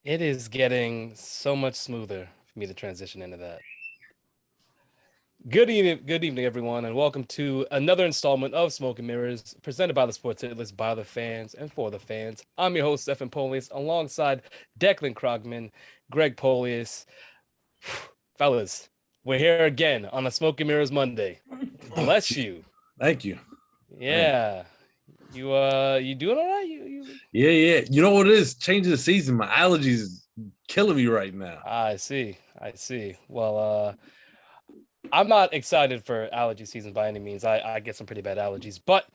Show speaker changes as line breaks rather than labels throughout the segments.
It is getting so much smoother for me to transition into that. Good evening, everyone, and welcome to another installment of Smoke and Mirrors, presented by the Sports Hit List by the fans and for the fans. I'm your host, Stephen Polius, alongside Declan Krogman, Greg Polius. Fellas, we're here again on a Smoke and Mirrors Monday. Bless you.
Thank you.
Yeah. You doing all right?
Yeah. You know what it is? Changing the season. My allergies is killing me right now.
I see. Well, I'm not excited for allergy season by any means. I get some pretty bad allergies, but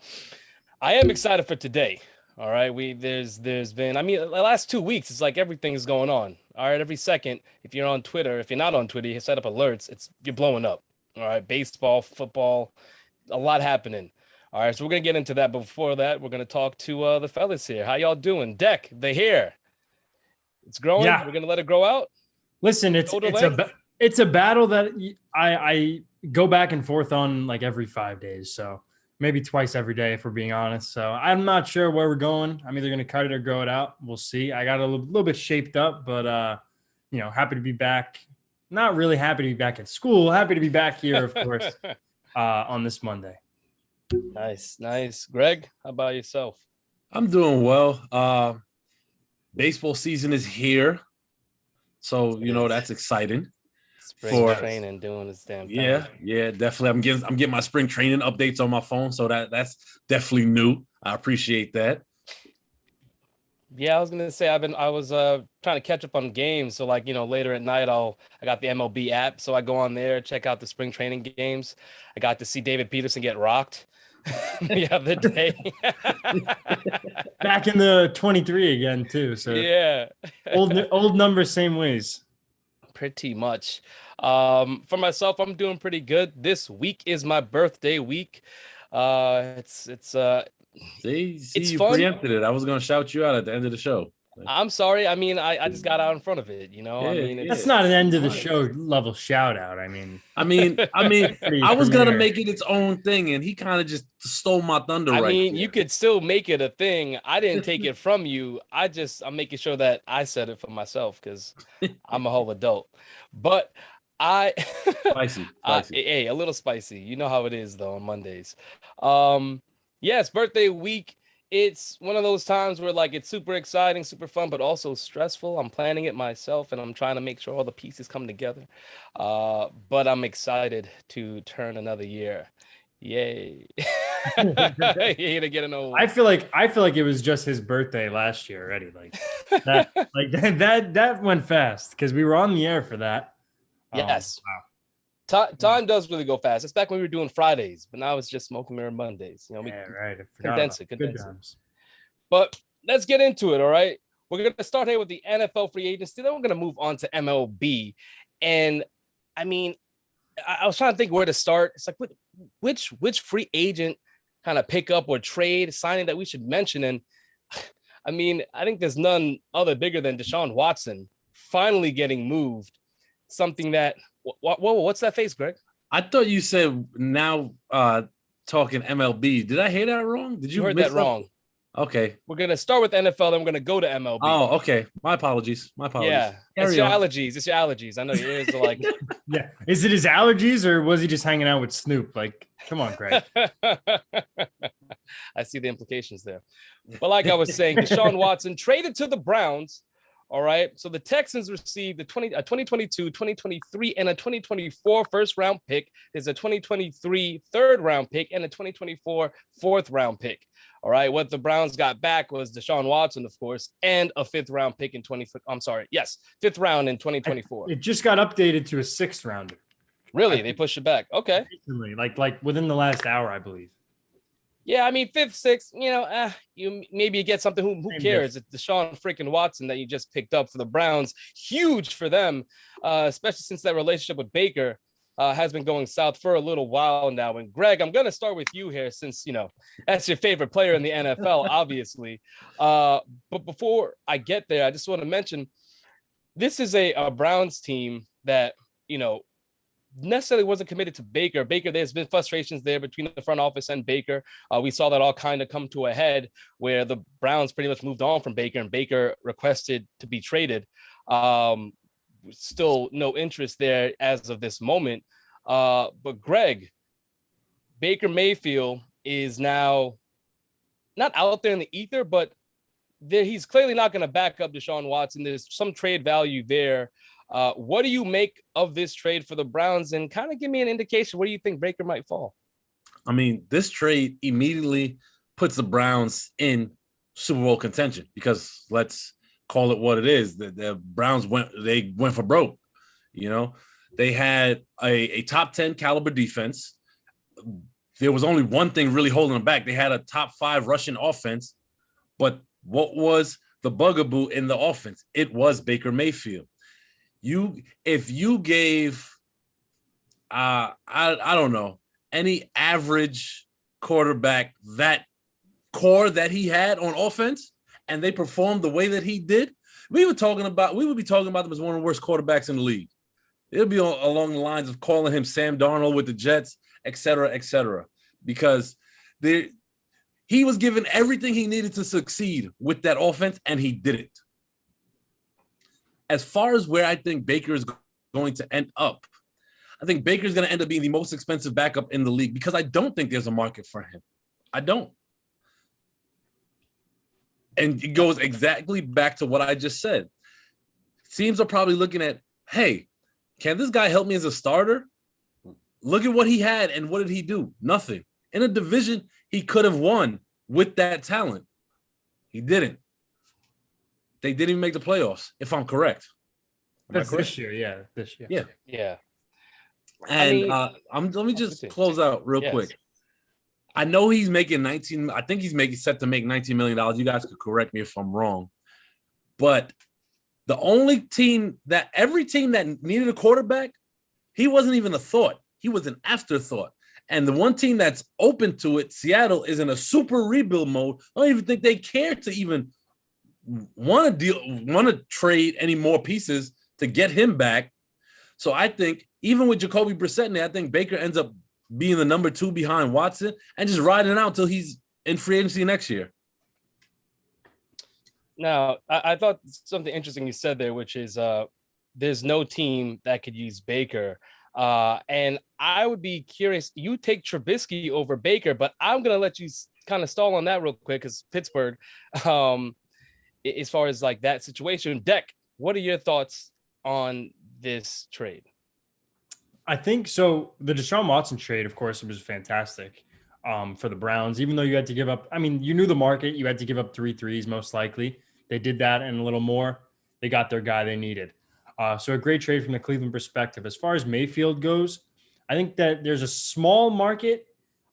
I am excited for today. All right. There's been, the last 2 weeks, it's like everything is going on. All right. Every second, if you're on Twitter, if you're not on Twitter, you set up alerts, you're blowing up. All right. Baseball, football, a lot happening. All right. So we're gonna get into that. But before that, we're gonna talk to the fellas here. How y'all doing? Deck, the hair. It's growing.
Yeah.
We're gonna let it grow out.
Listen, it's a battle that I go back and forth on like every 5 days. So maybe twice every day, if we're being honest. So I'm not sure where we're going. I'm either going to cut it or grow it out. We'll see. I got a little bit shaped up, but happy to be back. Not really happy to be back at school. Happy to be back here, of course, on this Monday.
Nice. Greg, how about yourself?
I'm doing well. Baseball season is here. So, that's exciting.
Spring training doing this damn thing.
Yeah, definitely. I'm getting my spring training updates on my phone, so that's definitely new. I appreciate that.
Yeah, I was gonna say I was trying to catch up on games. So later at night I got the MLB app, so I go on there, check out the spring training games. I got to see David Peterson get rocked the other day.
Back in the 23 again too. So
yeah.
old numbers, same ways.
Pretty much. For myself, I'm doing pretty good. This week is my birthday week. It's
you
fun.
Preempted it. I was gonna shout you out at the end of the show.
I'm sorry. I just got out in front of it.
That's not an end of the show level shout out. I
was gonna make it its own thing, and he kind of just stole my thunder.
You could still make it a thing. I didn't take it from you. I'm making sure that I said it for myself because I'm a whole adult. But
spicy.
Hey, a little spicy. You know how it is though on Mondays. Yes, birthday week. It's one of those times where it's super exciting, super fun, but also stressful. I'm planning it myself and I'm trying to make sure all the pieces come together. But I'm excited to turn another year. Yay. To get an old.
I feel like it was just his birthday last year already. That went fast because we were on the air for that.
Yes.
Wow.
Time does really go fast. It's back when we were doing Fridays, but now it's just Smoking Mirror Mondays.
Right.
Condense it. But let's get into it, all right? We're going to start here with the NFL free agency. Then we're going to move on to MLB. And, I was trying to think where to start. It's like, which free agent kind of pickup or trade signing that we should mention? And, I think there's none other bigger than Deshaun Watson finally getting moved. Something that what's that face, Greg?
I thought you said now talking MLB. Did I hear that wrong? Did you
heard that wrong?
Okay.
We're gonna start with NFL, then we're gonna go to MLB.
Oh, okay. My apologies.
Yeah, it's your allergies. I know your ears are like.
Yeah. Is it his allergies or was he just hanging out with Snoop? Like, come on, Greg.
I see the implications there. But like I was saying, Deshaun Watson traded to the Browns. All right. So the Texans received a 2022, 2023, and a 2024 first round pick. There's a 2023 third round pick and a 2024 fourth round pick. All right. What the Browns got back was Deshaun Watson, of course, and a fifth round pick in fifth round in 2024.
It just got updated to a sixth rounder.
Really? They pushed it back. Okay.
Recently, like within the last hour, I believe.
Yeah, fifth, sixth, you maybe get something. Who cares? It's Deshaun freaking Watson that you just picked up for the Browns. Huge for them, especially since that relationship with Baker has been going south for a little while now. And Greg, I'm going to start with you here since, that's your favorite player in the NFL, obviously. But before I get there, I just want to mention this is a Browns team that, necessarily wasn't committed to Baker. There's been frustrations there between the front office and Baker. We saw that all kind of come to a head where the Browns pretty much moved on from Baker, and Baker requested to be traded. Still no interest there as of this moment. But Greg, Baker Mayfield is now not out there in the ether, but he's clearly not going to back up Deshaun Watson. There's some trade value there. What do you make of this trade for the Browns? And kind of give me an indication, where do you think Baker might fall?
I mean, this trade immediately puts the Browns in Super Bowl contention, because let's call it what it is. The Browns went for broke. You know, they had a top 10 caliber defense. There was only one thing really holding them back. They had a top 5 rushing offense, but what was the bugaboo in the offense? It was Baker Mayfield. If you gave, I don't know, any average quarterback that core that he had on offense, and they performed the way that he did, we would be talking about them as one of the worst quarterbacks in the league. It would be along the lines of calling him Sam Darnold with the Jets, et cetera, because he was given everything he needed to succeed with that offense, and he didn't. As far as where I think Baker is going to end up, I think Baker is going to end up being the most expensive backup in the league, because I don't think there's a market for him. I don't. And it goes exactly back to what I just said. Teams are probably looking at, hey, can this guy help me as a starter? Look at what he had, and what did he do? Nothing. In a division he could have won with that talent. He didn't. They didn't even make the playoffs, if I'm correct.
That's this year, yeah. This year.
Yeah.
And let me just close out real quick. I know he's making 19. I think he's set to make $19 million. You guys could correct me if I'm wrong. But the only team every team that needed a quarterback, he wasn't even a thought. He was an afterthought. And the one team that's open to it, Seattle, is in a super rebuild mode. I don't even think they care to even want to trade any more pieces to get him back. So I think even with Jacoby Brissett in there, I think Baker ends up being the number 2 behind Watson and just riding it out until he's in free agency next year.
Now, I thought something interesting you said there, which is there's no team that could use Baker. And I would be curious, you take Trubisky over Baker, but I'm going to let you kind of stall on that real quick, because Pittsburgh, as far as like that situation. Deck, what are your thoughts on this trade?
I think so. The Deshaun Watson trade, of course, it was fantastic for the Browns, even though you had to give up. I mean, you knew the market. You had to give up 3 threes, most likely. They did that and a little more. They got their guy they needed. So a great trade from the Cleveland perspective. As far as Mayfield goes, I think that there's a small market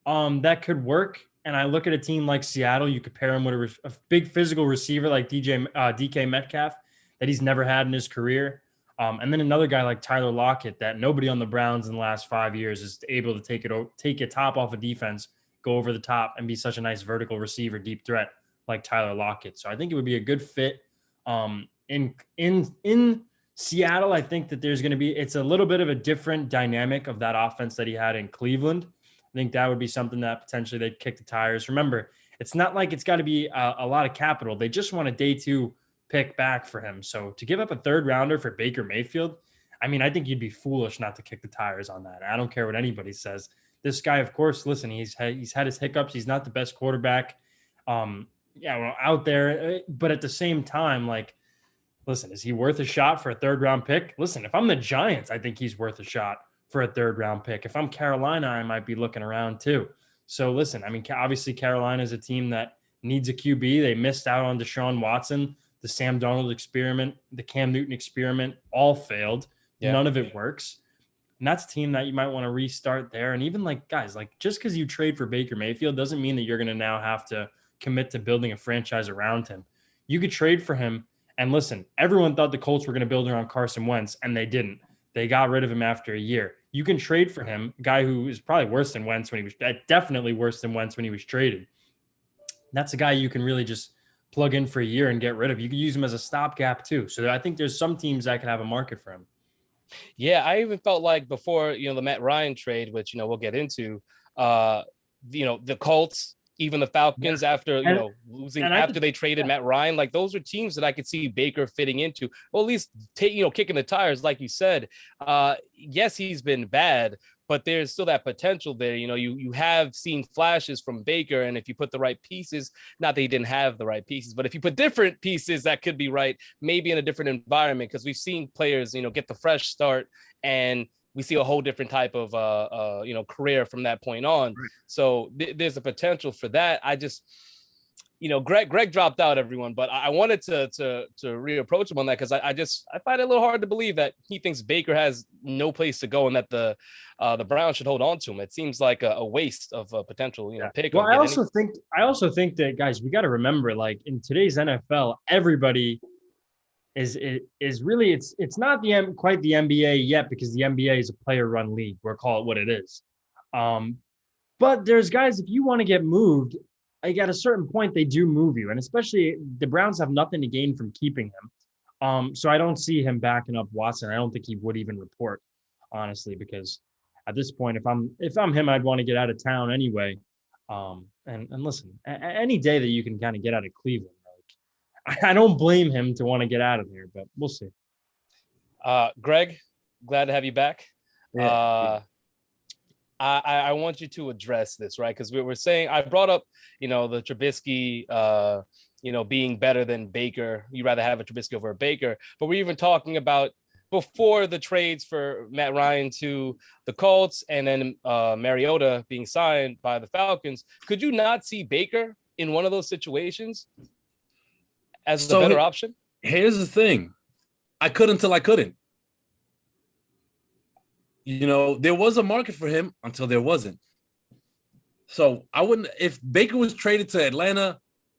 that could work. And I look at a team like Seattle. You could pair him with a big physical receiver like DK Metcalf that he's never had in his career. And then another guy like Tyler Lockett that nobody on the Browns in the last 5 years is able to take a top off of defense, go over the top, and be such a nice vertical receiver, deep threat like Tyler Lockett. So I think it would be a good fit. In Seattle, I think that it's a little bit of a different dynamic of that offense that he had in Cleveland. I think that would be something that potentially they'd kick the tires. Remember, it's not like it's got to be a lot of capital. They just want a day 2 pick back for him. So to give up a 3rd rounder for Baker Mayfield, I mean, I think you'd be foolish not to kick the tires on that. I don't care what anybody says. This guy, of course, listen, he's had his hiccups. He's not the best quarterback out there. But at the same time, like, listen, is he worth a shot for a 3rd round pick? Listen, if I'm the Giants, I think he's worth a shot for a 3rd round pick. If I'm Carolina, I might be looking around too. So listen, I mean, obviously Carolina is a team that needs a QB. They missed out on Deshaun Watson. The Sam Darnold experiment, the Cam Newton experiment, all failed. Yeah. None of it works. And that's a team that you might want to restart there. And even like, guys, like just because you trade for Baker Mayfield doesn't mean that you're going to now have to commit to building a franchise around him. You could trade for him. And listen, everyone thought the Colts were going to build around Carson Wentz, and they didn't. They got rid of him after a year. You can trade for him, a guy who is probably worse than Wentz definitely worse than Wentz when he was traded. That's a guy you can really just plug in for a year and get rid of. You can use him as a stopgap too. So I think there's some teams that can have a market for him.
Yeah, I even felt like before, the Matt Ryan trade, which, we'll get into, uh, the Colts, even the Falcons after,
And
losing
and I
after
could
they traded Matt Ryan, like those are teams that I could see Baker fitting into, or at least kicking the tires, like you said. Yes, he's been bad, but there's still that potential there. You have seen flashes from Baker, and if you put the right pieces, not that he didn't have the right pieces, but if you put different pieces that could be right, maybe in a different environment, because we've seen players, get the fresh start, and we see a whole different type of career from that point on. So there's a potential for that. I just, Greg dropped out, everyone, but I wanted to reapproach him on that, because I find it a little hard to believe that he thinks Baker has no place to go and that the Browns should hold on to him. It seems like a waste of a potential pick.
Well, I also think that, guys, we got to remember, like, in today's NFL, everybody is really, it's not quite the NBA yet, because the NBA is a player run league. We'll call it what it is. But there's guys, if you want to get moved, like at a certain point, they do move you, and especially the Browns have nothing to gain from keeping him. So I don't see him backing up Watson. I don't think he would even report, honestly, because at this point, if I'm him, I'd want to get out of town anyway. And listen, any day that you can kind of get out of Cleveland, like, I don't blame him to want to get out of there, but we'll see.
Greg, glad to have you back.
Yeah.
I want you to address this, right? Because we were saying, I brought up, the Trubisky, being better than Baker. You'd rather have a Trubisky over a Baker. But we're even talking about before the trades for Matt Ryan to the Colts, and then Mariota being signed by the Falcons. Could you not see Baker in one of those situations as the better option?
Here's the thing. I couldn't until I couldn't. There was a market for him until there wasn't. So I wouldn't, if Baker was traded to Atlanta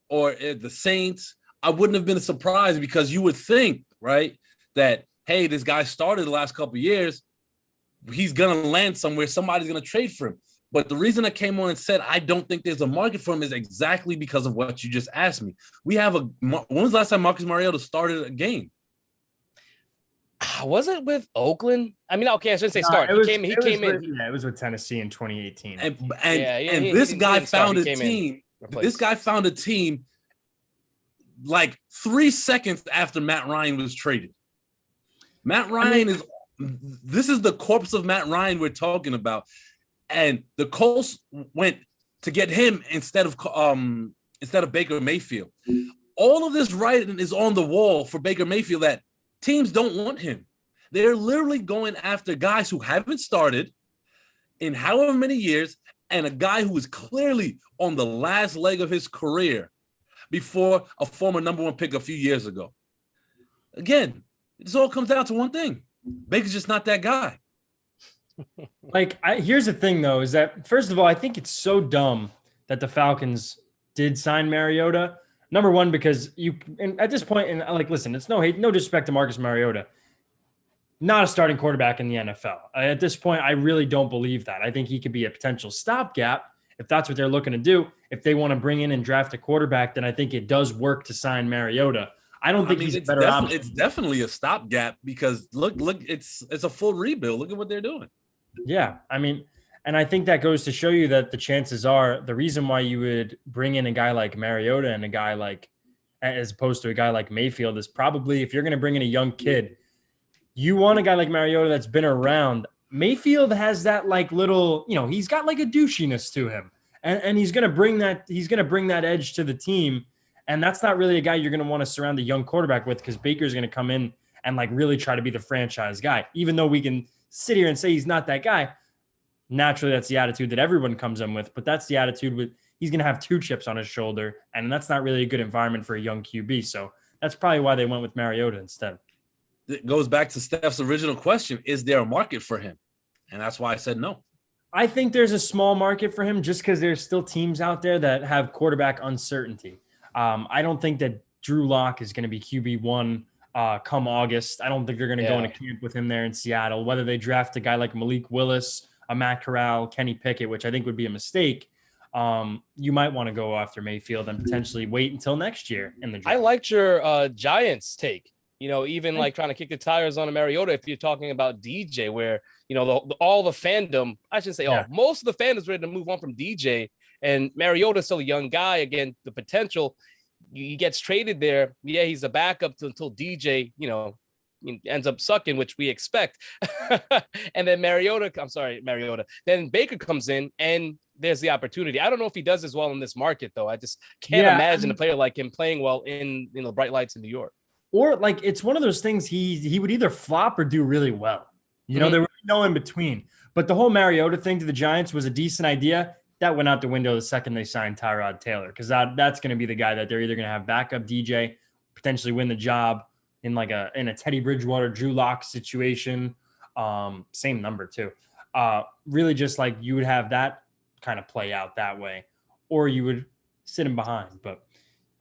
or the Saints, I wouldn't have been surprised, because you would think, right, that, hey, this guy started the last couple of years, he's going to land somewhere, somebody's going to trade for him. But the reason I came on and said I don't think there's a market for him is exactly because of what you just asked me. When was the last time Marcus Mariota started a game?
Was it with Oakland? I mean, okay, I shouldn't say start. He came in.
Yeah, it was with Tennessee in 2018.
And this guy found a team. This guy found a team like 3 seconds after Matt Ryan was traded. Matt Ryan this is the corpse of Matt Ryan we're talking about. And the Colts went to get him instead of Baker Mayfield. All of this writing is on the wall for Baker Mayfield that teams don't want him. They're literally going after guys who haven't started in however many years, and a guy who is clearly on the last leg of his career before a former number one pick a few years ago. Again, this all comes down to one thing. Baker's just not that guy.
Here's the thing, though, is that, first of all, I think it's so dumb that the Falcons did sign Mariota. Number one, because at this point, and listen, it's no hate, no disrespect to Marcus Mariota, not a starting quarterback in the NFL. At this point, I really don't believe that. I think he could be a potential stopgap if that's what they're looking to do. If they want to bring in and draft a quarterback, then I think it does work to sign Mariota. I don't think he's a better option.
It's definitely a stopgap, because look, it's a full rebuild. Look at what they're doing.
Yeah, I mean, and I think that goes to show you that the chances are, the reason why you would bring in a guy like Mariota and a guy like, as opposed to a guy like Mayfield, is probably, if you're going to bring in a young kid, you want a guy like Mariota that's been around. Mayfield has that little, he's got like a douchiness to him, and he's going to bring that edge to the team. And that's not really a guy you're going to want to surround a young quarterback with, because Baker's going to come in and really try to be the franchise guy, even though we can sit here and say he's not that guy. Naturally, that's the attitude that everyone comes in with, but that's the attitude with, he's going to have 2 chips on his shoulder, and that's not really a good environment for a young QB. So that's probably why they went with Mariota instead.
It goes back to Steph's original question. Is there a market for him? And that's why I said no.
I think there's a small market for him, just because there's still teams out there that have quarterback uncertainty. I don't think that Drew Lock is going to be QB1 come August. I don't think they're going to go into camp with him there in Seattle. Whether they draft a guy like Malik Willis, a Matt Corral, Kenny Pickett, which I think would be a mistake, you might want to go after Mayfield and potentially wait until next year in the draft.
I liked your Giants take. even like trying to kick the tires on a Mariota. If you're talking about DJ, where all the fandom, I should say, most of the fandom's ready to move on from DJ, and Mariota's still a young guy. Again, the potential, he gets traded there. Yeah, he's a backup until DJ, ends up sucking, which we expect. And then Mariota. Then Baker comes in, and there's the opportunity. I don't know if he does as well in this market, though. I just can't imagine a player like him playing well in the bright lights in New York.
Or like it's one of those things he would either flop or do really well. There was no in between. But the whole Mariota thing to the Giants was a decent idea. That went out the window the second they signed Tyrod Taylor, because that's going to be the guy that they're either going to have backup DJ, potentially win the job in a Teddy Bridgewater, Drew Lock situation. Same number too. Really just like you would have that kind of play out that way, or you would sit him behind. But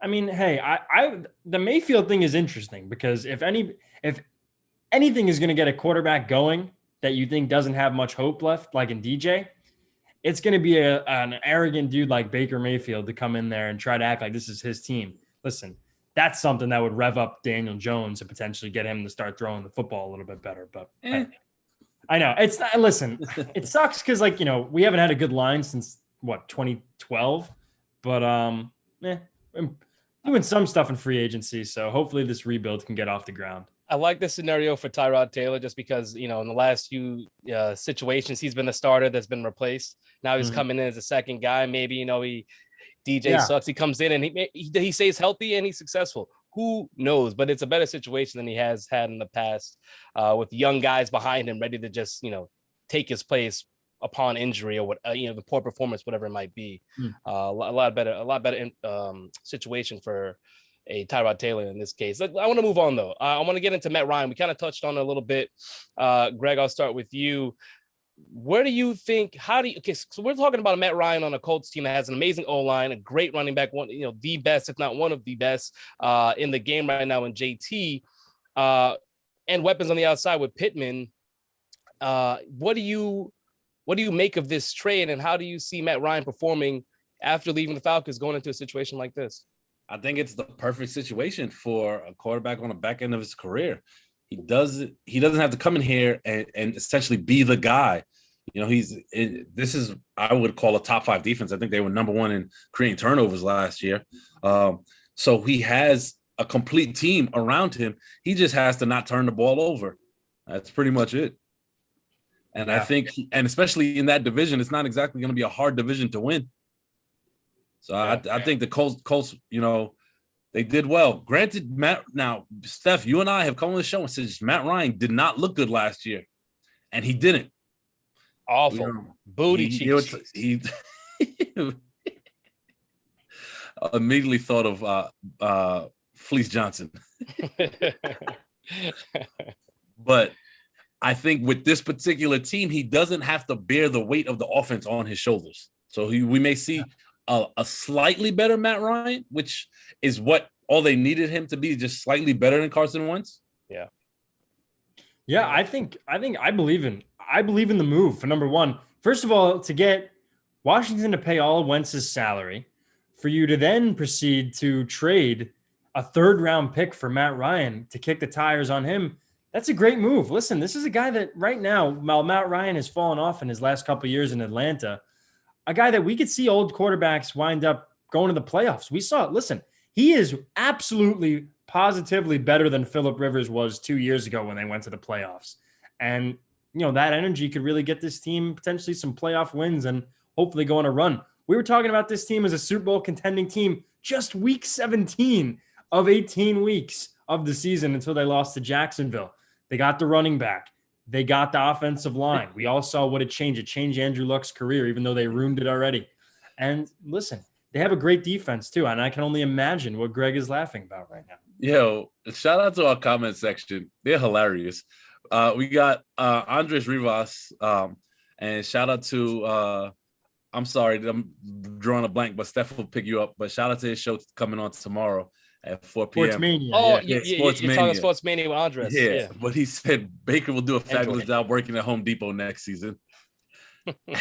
I mean, hey, the Mayfield thing is interesting because if anything is going to get a quarterback going that you think doesn't have much hope left, like in DJ, it's going to be an arrogant dude like Baker Mayfield to come in there and try to act like this is his team. Listen, that's something that would rev up Daniel Jones and potentially get him to start throwing the football a little bit better. But I know it's not, listen, it sucks because we haven't had a good line since 2012, but doing some stuff in free agency. So hopefully this rebuild can get off the ground.
I like this scenario for Tyrod Taylor just because, in the last few situations, he's been the starter that's been replaced. Now he's coming in as a second guy. Maybe, DJ sucks. He comes in and he stays healthy and he's successful. Who knows? But it's a better situation than he has had in the past with young guys behind him ready to just, take his place upon injury or what, the poor performance, whatever it might be. A lot better situation for a Tyrod Taylor in this case. I want to move on though. I want to get into Matt Ryan. We kind of touched on it a little bit. Greg, I'll start with you. Where do you think? So we're talking about a Matt Ryan on a Colts team that has an amazing O-line, a great running back, the best, if not one of the best, in the game right now in JT, and weapons on the outside with Pittman. What do you make of this trade, and how do you see Matt Ryan performing after leaving the Falcons, going into a situation like this?
I think it's the perfect situation for a quarterback on the back end of his career. He doesn't have to come in here and essentially be the guy. This is, I would call, a top 5 defense. I think they were number 1 in creating turnovers last year. So he has a complete team around him. He just has to not turn the ball over. That's pretty much it. And I think, and especially in that division, it's not exactly going to be a hard division to win. So I think the Colts, they did well. Granted, Steph, you and I have come on the show and said Matt Ryan did not look good last year, and he didn't.
Awful. Booty cheeks.
He immediately thought of Fleece Johnson. But I think with this particular team, he doesn't have to bear the weight of the offense on his shoulders. So we may see a slightly better Matt Ryan, which is what all they needed him to be, just slightly better than Carson Wentz.
Yeah, I believe in the move for number one. First of all, to get Washington to pay all of Wentz's salary, for you to then proceed to trade a 3rd-round pick for Matt Ryan to kick the tires on him. That's a great move. Listen, this is a guy that right now, while Matt Ryan has fallen off in his last couple of years in Atlanta, a guy that we could see old quarterbacks wind up going to the playoffs. We saw it. Listen, he is absolutely, positively better than Phillip Rivers was 2 years ago when they went to the playoffs. And, that energy could really get this team potentially some playoff wins and hopefully go on a run. We were talking about this team as a Super Bowl contending team just week 17 of 18 weeks of the season until they lost to Jacksonville. They got the running back. They got the offensive line. We all saw what it changed. It changed Andrew Luck's career, even though they ruined it already. And listen, they have a great defense too. And I can only imagine what Greg is laughing about right now.
Yo, shout out to our comment section. They're hilarious. We got Andres Rivas, and shout out to I'm sorry, I'm drawing a blank, but Steph will pick you up. But shout out to his show coming on tomorrow at 4 p.m.
Sports Mania.
Oh, yeah. You're talking Sports Mania with Andres.
Yeah, but he said Baker will do a fabulous job working at Home Depot next season.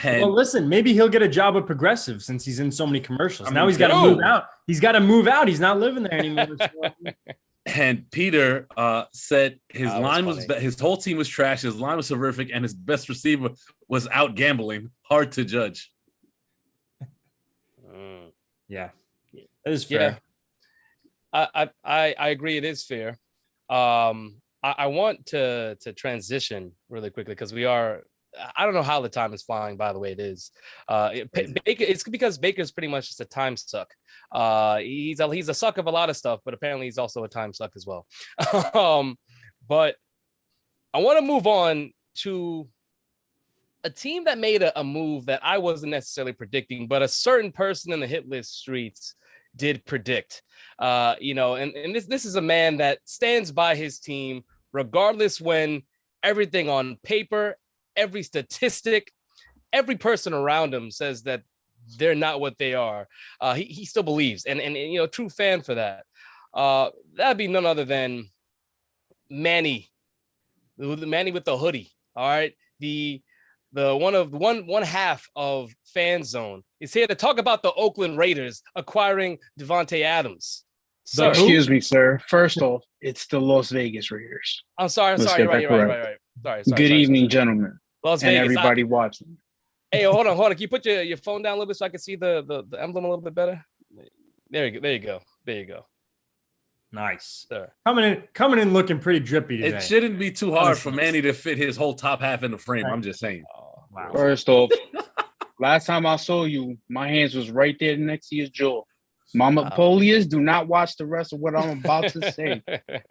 Well, listen, maybe he'll get a job with Progressive since he's in so many commercials. Now he's got to move out. He's got to move out. He's not living there anymore. So.
And Peter said his line was his whole team was trash. His line was horrific, and his best receiver was out gambling. Hard to judge.
Yeah, it is fair.
Yeah. I agree. It is fair. I want to transition really quickly because I don't know how the time is flying. By the way, it is. It's because Baker's pretty much just a time suck. He's a suck of a lot of stuff, but apparently he's also a time suck as well. But I want to move on to a team that made a move that I wasn't necessarily predicting, but a certain person in the hit list streets did predict. And this is a man that stands by his team regardless when everything on paper, every statistic, every person around him says that they're not what they are. He still believes, and true fan for that. That'd be none other than Manny, the Manny with the hoodie. All right, the one half of Fan Zone is here to talk about the Oakland Raiders acquiring Davante Adams.
Excuse me, sir. First off, it's the Las Vegas Raiders.
I'm sorry. You're right. Sorry.
Good evening, gentlemen.
Las
and
Vegas.
Everybody watching.
Hey, hold on. Can you put your phone down a little bit so I can see the emblem a little bit better? There you go.
Nice.
Sir.
Coming in looking pretty drippy today.
It shouldn't be too hard for Manny to fit his whole top half in the frame. I'm just saying.
Oh, wow.
First off, last time I saw you, my hands was right there next to your jaw. Mama Polius, do not watch the rest of what I'm about to say.
I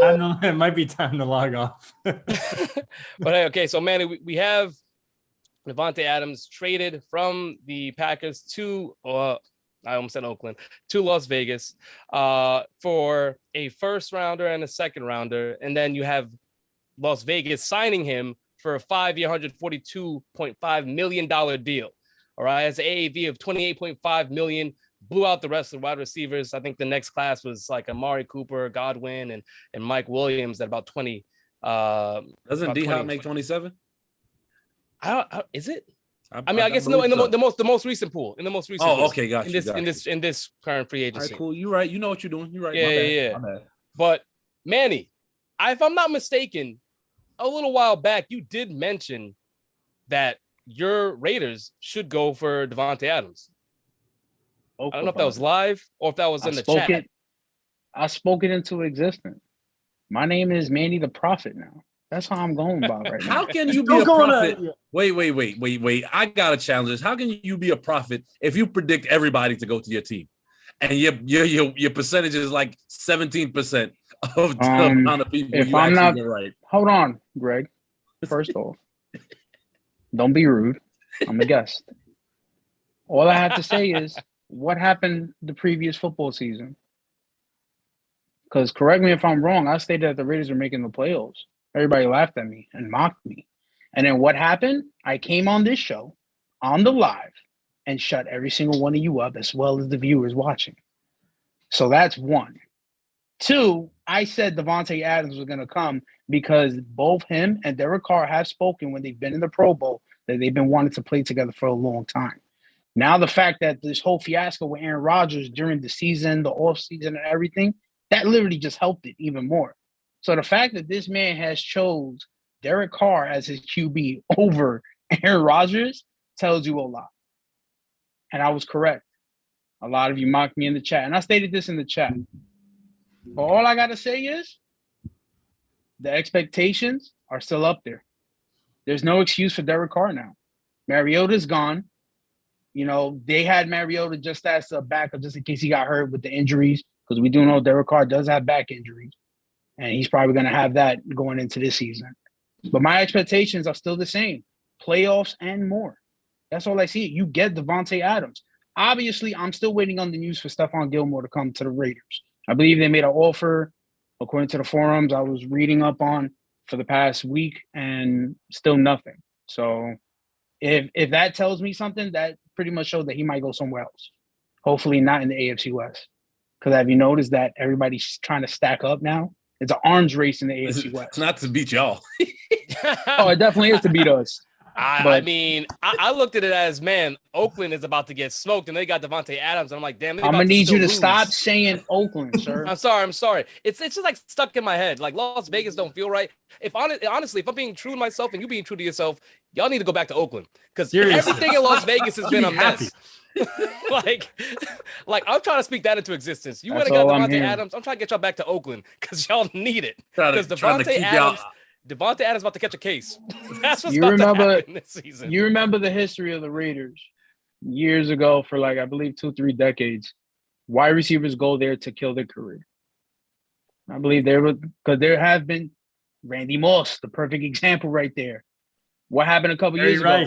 don't know. It might be time to log off.
But hey, okay, so Manny, we have Davante Adams traded from the Packers to I almost said Oakland, to Las Vegas for a first rounder and a second rounder. And then you have Las Vegas signing him for a 5-year, $142.5 million deal. All right, has an AAV of $28.5 million. Blew out the rest of the wide receivers. I think the next class was like Amari Cooper, Godwin, and Mike Williams at about 20.
Doesn't D-Hop make 27?
Is it? I guess in the most recent pool. In the most recent.
Oh, okay, got you.
In this current free agency.
All right, cool. You're right. You know what you're doing. You're right.
Yeah.
My bad.
But Manny, if I'm not mistaken, a little while back you did mention that your Raiders should go for Davante Adams. I don't know if that was live or if that was in the chat.
I spoke it into existence. My name is Manny the Prophet now. That's how I'm going about right now.
How can you be a prophet? Wait. I got to challenge this. How can you be a prophet if you predict everybody to go to your team? And your percentage is like 17% of the amount of people
if
you
I'm
actually
not,
right.
Hold on, Greg. First off, don't be rude. I'm a guest. All I have to say is what happened the previous football season? Because correct me if I'm wrong, I stated that the Raiders were making the playoffs. Everybody laughed at me and mocked me. And then what happened? I came on this show, on the live, and shut every single one of you up as well as the viewers watching. So that's one. Two, I said Davante Adams was going to come because both him and Derek Carr have spoken when they've been in the Pro Bowl that they've been wanting to play together for a long time. Now the fact that this whole fiasco with Aaron Rodgers during the season, the offseason and everything, that literally just helped it even more. So the fact that this man has chose Derek Carr as his QB over Aaron Rodgers tells you a lot. And I was correct. A lot of you mocked me in the chat. And I stated this in the chat. But all I got to say is the expectations are still up there. There's no excuse for Derek Carr now. Mariota's gone. You know, they had Mariota just as a backup just in case he got hurt with the injuries because we do know Derek Carr does have back injuries. And he's probably going to have that going into this season. But my expectations are still the same. Playoffs and more. That's all I see. You get Davante Adams. Obviously, I'm still waiting on the news for Stephon Gilmore to come to the Raiders. I believe they made an offer, according to the forums I was reading up on for the past week, and still nothing. So if that tells me something, that pretty much shows that he might go somewhere else. Hopefully not in the AFC West. Because have you noticed that everybody's trying to stack up now? It's an arms race in the AFC West.
It's not to beat y'all.
Oh, it definitely is to beat us.
I mean, I looked at it as, man, Oakland is about to get smoked, and they got Devontae Adams. And I'm like, damn,
I'm gonna need you to stop saying Oakland, sir.
I'm sorry. It's just like stuck in my head. Like Las Vegas don't feel right. Honestly, if I'm being true to myself and you being true to yourself, y'all need to go back to Oakland because everything in Las Vegas has been a mess. like I'm trying to speak that into existence. You went and got Devontae Adams. I'm trying to get y'all back to Oakland because y'all need it. Because Devontae Adams about to catch a case. That's what's about to happen this season.
You remember the history of the Raiders years ago for like, I believe 2-3 decades. Wide receivers go there to kill their career. I believe because there have been Randy Moss, the perfect example right there. What happened a couple years ago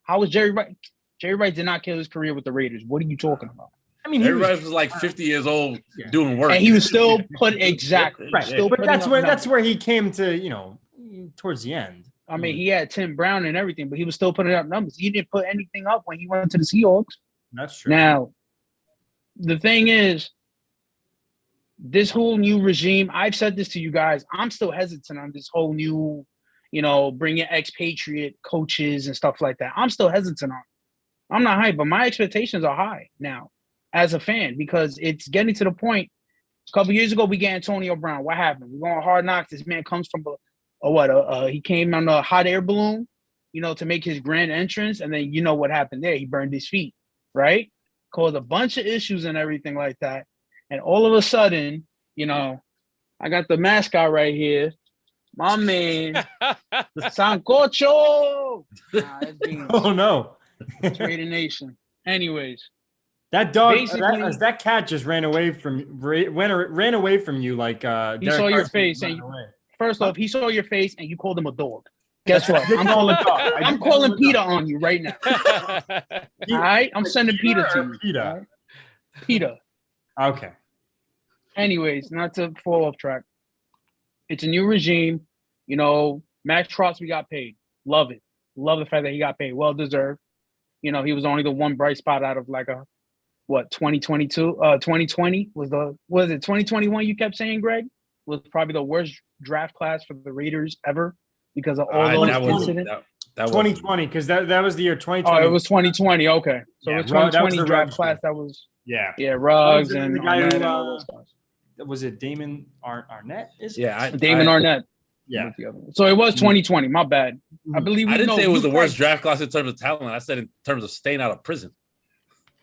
how was Jerry Rice? Jerry Rice did not kill his career with the Raiders. What are you talking about?
I mean, Jerry Rice was like 50 years old doing work,
and he was still exactly
right.
Still
but that's where he came to, towards the end.
I mean, he had Tim Brown and everything, but he was still putting up numbers. He didn't put anything up when he went to the Seahawks.
That's true.
Now, the thing is, this whole new regime, I've said this to you guys, I'm still hesitant on this whole new, bringing expatriate coaches and stuff like that. I'm still hesitant on it. I'm not hyped, but my expectations are high now as a fan because it's getting to the point. A couple years ago, we got Antonio Brown. What happened? We're going Hard Knocks. This man comes from he came on a hot air balloon, to make his grand entrance. And then you know what happened there. He burned his feet, right? Caused a bunch of issues and everything like that. And all of a sudden, I got the mascot right here. My man, Sancocho.
Oh, no.
Raider Nation. Anyways.
That dog, that cat just ran away from you like
he saw your face and first off, he saw your face and you called him a dog. Guess what? I'm calling PETA on you right now. All right? I'm sending PETA to you.
PETA.
Right? PETA.
Okay.
Anyways, not to fall off track. It's a new regime. Max Crosby got paid. Love it. Love the fact that he got paid. Well deserved. He was only the one bright spot out of like 2022, 2020 was 2021 you kept saying, Greg? Was probably the worst draft class for the Raiders ever because of all those incidents.
That 2020, because that was the year 2020.
Oh, it was 2020. Okay. So it was 2020 draft class that was Ruggs and
the guy who was it Damon Arnett?
Damon Arnett.
Yeah.
So it was 2020. My bad. I believe
I didn't say it was the worst draft class in terms of talent. I said in terms of staying out of prison.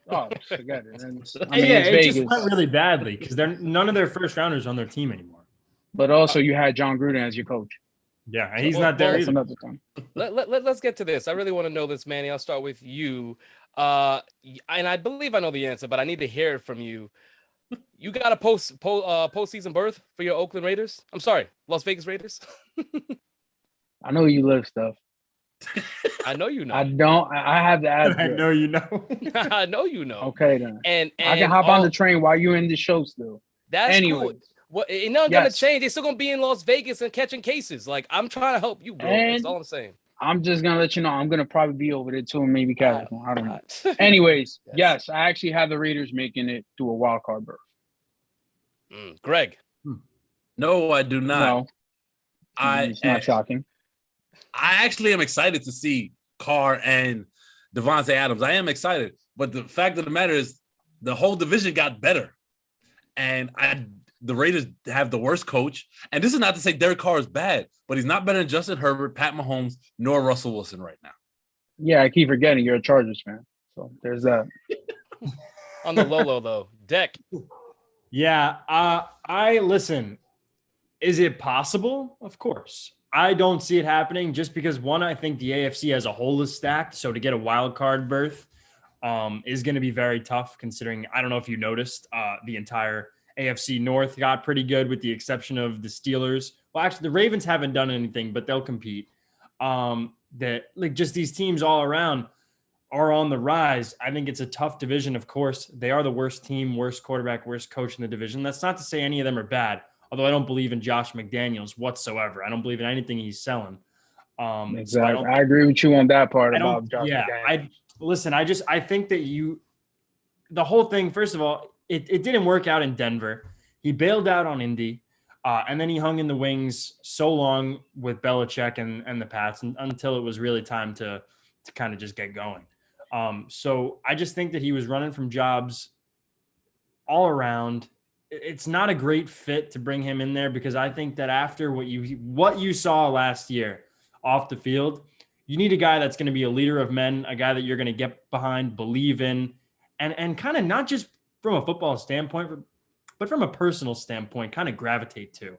Oh, forget it.
It just went really badly because none of their first rounders on their team anymore.
But also, you had John Gruden as your coach.
Yeah, he's not there either.
Another time.
Let's get to this. I really want to know this, Manny. I'll start with you. And I believe I know the answer, but I need to hear it from you. You got a postseason berth for your Oakland Raiders? I'm sorry, Las Vegas Raiders.
I know you live stuff.
I know you know.
I don't. I have to ask.
I know you know.
I know you know.
Okay then.
And
I can hop on the train while you're in the show still.
That's cool. Well, it's not gonna change. They're still gonna be in Las Vegas and catching cases. Like I'm trying to help you, bro. That's all I'm saying.
I'm just gonna let you know. I'm gonna probably be over there too, and maybe California. I don't know. Anyways, yes, I actually have the Raiders making it to a wild card berth.
Greg.
No, I do not.
No, it's not shocking.
I actually am excited to see Carr and Devontae Adams. I am excited, but the fact of the matter is, the whole division got better, and the Raiders have the worst coach. And this is not to say Derek Carr is bad, but he's not better than Justin Herbert, Pat Mahomes, nor Russell Wilson right now.
Yeah, I keep forgetting you're a Chargers fan, so there's that.
On the low though, Deck.
Yeah, I listen. Is it possible? Of course. I don't see it happening just because, one, I think the AFC as a whole is stacked. So to get a wild card berth is going to be very tough considering, I don't know if you noticed, the entire AFC North got pretty good with the exception of the Steelers. Well, actually, the Ravens haven't done anything, but they'll compete. Just these teams all around are on the rise. I think it's a tough division, of course. They are the worst team, worst quarterback, worst coach in the division. That's not to say any of them are bad. Although I don't believe in Josh McDaniels whatsoever. I don't believe in anything he's selling.
Exactly. So I agree with you on that part about Josh McDaniels.
I think that the whole thing, first of all, it didn't work out in Denver. He bailed out on Indy. And then he hung in the wings so long with Belichick and the Pats until it was really time to kind of just get going. So I just think that he was running from jobs all around. It's not a great fit to bring him in there because I think that after what you saw last year off the field, you need a guy that's going to be a leader of men, a guy that you're going to get behind, believe in, and kind of not just from a football standpoint, but from a personal standpoint, kind of gravitate to.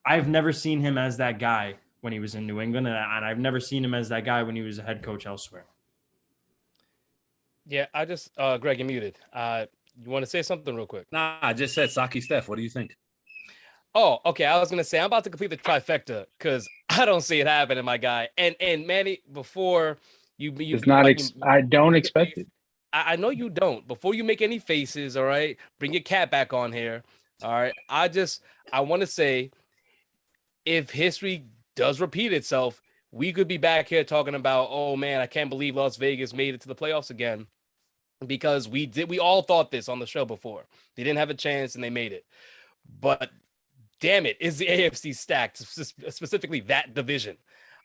I've never seen him as that guy when he was in New England, and I've never seen him as that guy when he was a head coach elsewhere.
Yeah, I just Greg, you're muted. You want to say something real quick?
Nah, I just said Saki Steph. What do you think?
Oh, okay. I was gonna say I'm about to complete the trifecta because I don't see it happening, my guy. And Manny, before you
it's not. I don't expect it.
I know you don't. Before you make any faces, all right, bring your cat back on here. All right. I want to say if history does repeat itself, we could be back here talking about, oh man, I can't believe Las Vegas made it to the playoffs again. Because we all thought this on the show before. They didn't have a chance and they made it. But damn it, is the AFC stacked, specifically that division.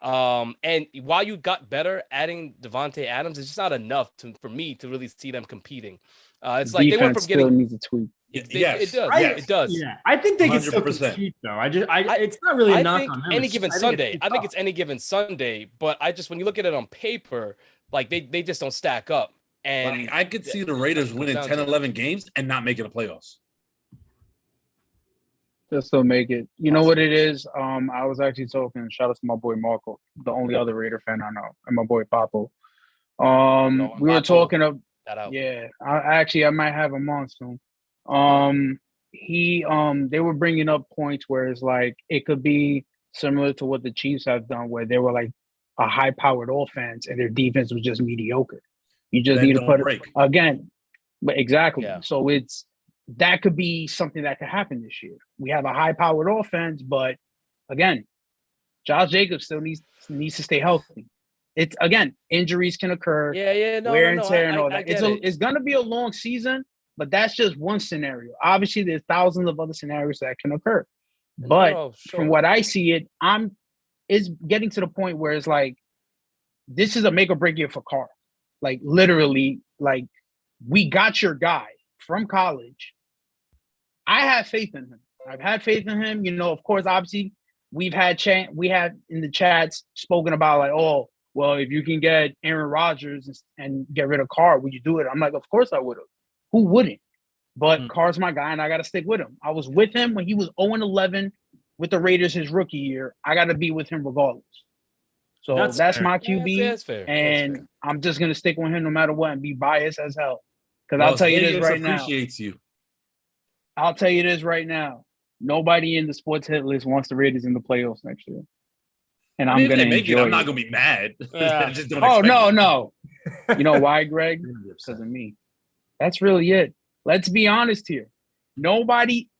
And while you got better, adding Devontae Adams is just not enough for me to really see them competing. It's like they went from getting
needs a tweak.
It does. It does.
Yeah, I think they can still compete though. It's not really a knock on them.
Any given Sunday. I think it's any given Sunday. But when you look at it on paper, like they just don't stack up. And
I could see the Raiders winning 10, 11 games and not making the playoffs.
They'll still make it. You know what it is? I was actually talking, shout out to my boy Marco, the only other Raider fan I know, and my boy Papo. We were talking of I might have him on soon. They were bringing up points where it's like it could be similar to what the Chiefs have done, where they were like a high-powered offense and their defense was just mediocre. You just need to put it again, but exactly. Yeah. So that could be something that could happen this year. We have a high-powered offense, but again, Josh Jacobs still needs to stay healthy. It's again, injuries can occur. Wear and tear and all that. It's going to be a long season, but that's just one scenario. Obviously, there's thousands of other scenarios that can occur. But from what I see, it's getting to the point where it's like this is a make or break year for Carr. Like literally, like we got your guy from college. I have faith in him. I've had faith in him. You know, of course, obviously, we have in the chats spoken about like, oh, well, if you can get Aaron Rodgers and get rid of Carr, would you do it? I'm like, of course I would have. Who wouldn't? But Carr's my guy, and I got to stick with him. I was with him when he was 0-11 with the Raiders his rookie year. I got to be with him regardless. So that's my QB,
that's fair.
And I'm just gonna stick with him no matter what and be biased as hell. Because I'll tell you this right now. I'll tell you this right now. Nobody in the sports hit list wants the Raiders in the playoffs next year, and I'm gonna enjoy it.
I'm not gonna be mad.
No. You know why, Greg? Because of me. That's really it. Let's be honest here. Nobody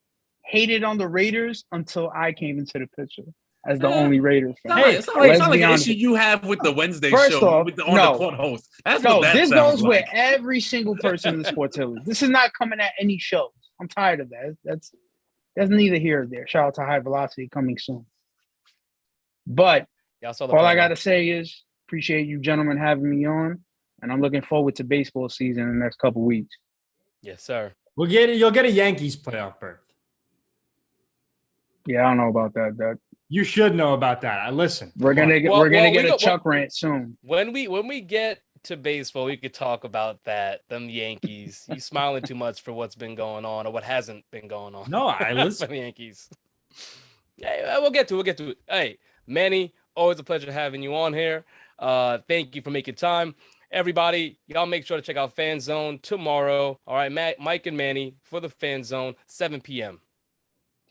hated on the Raiders until I came into the picture. As the only Raiders fan.
It's not like an issue you have with the Wednesday show with the on-the-court host.
This goes with every single person in the sports hillary. This is not coming at any shows. I'm tired of that. That's neither here or there. Shout out to High Velocity coming soon. But all I got to say is appreciate you gentlemen having me on, and I'm looking forward to baseball season in the next couple weeks.
Yes, sir.
You'll get a Yankees playoff berth.
Yeah, I don't know about that.
You should know about that. Listen,
we're gonna get a Chuck rant soon.
When we get to baseball, we could talk about that. Them Yankees. You smiling too much for what's been going on or what hasn't been going on.
No, I listen.
For the Yankees. Yeah, we'll get to it. Hey, Manny, always a pleasure having you on here. Thank you for making time. Everybody, y'all make sure to check out Fan Zone tomorrow. All right, Mike and Manny for the Fan Zone, 7 p.m.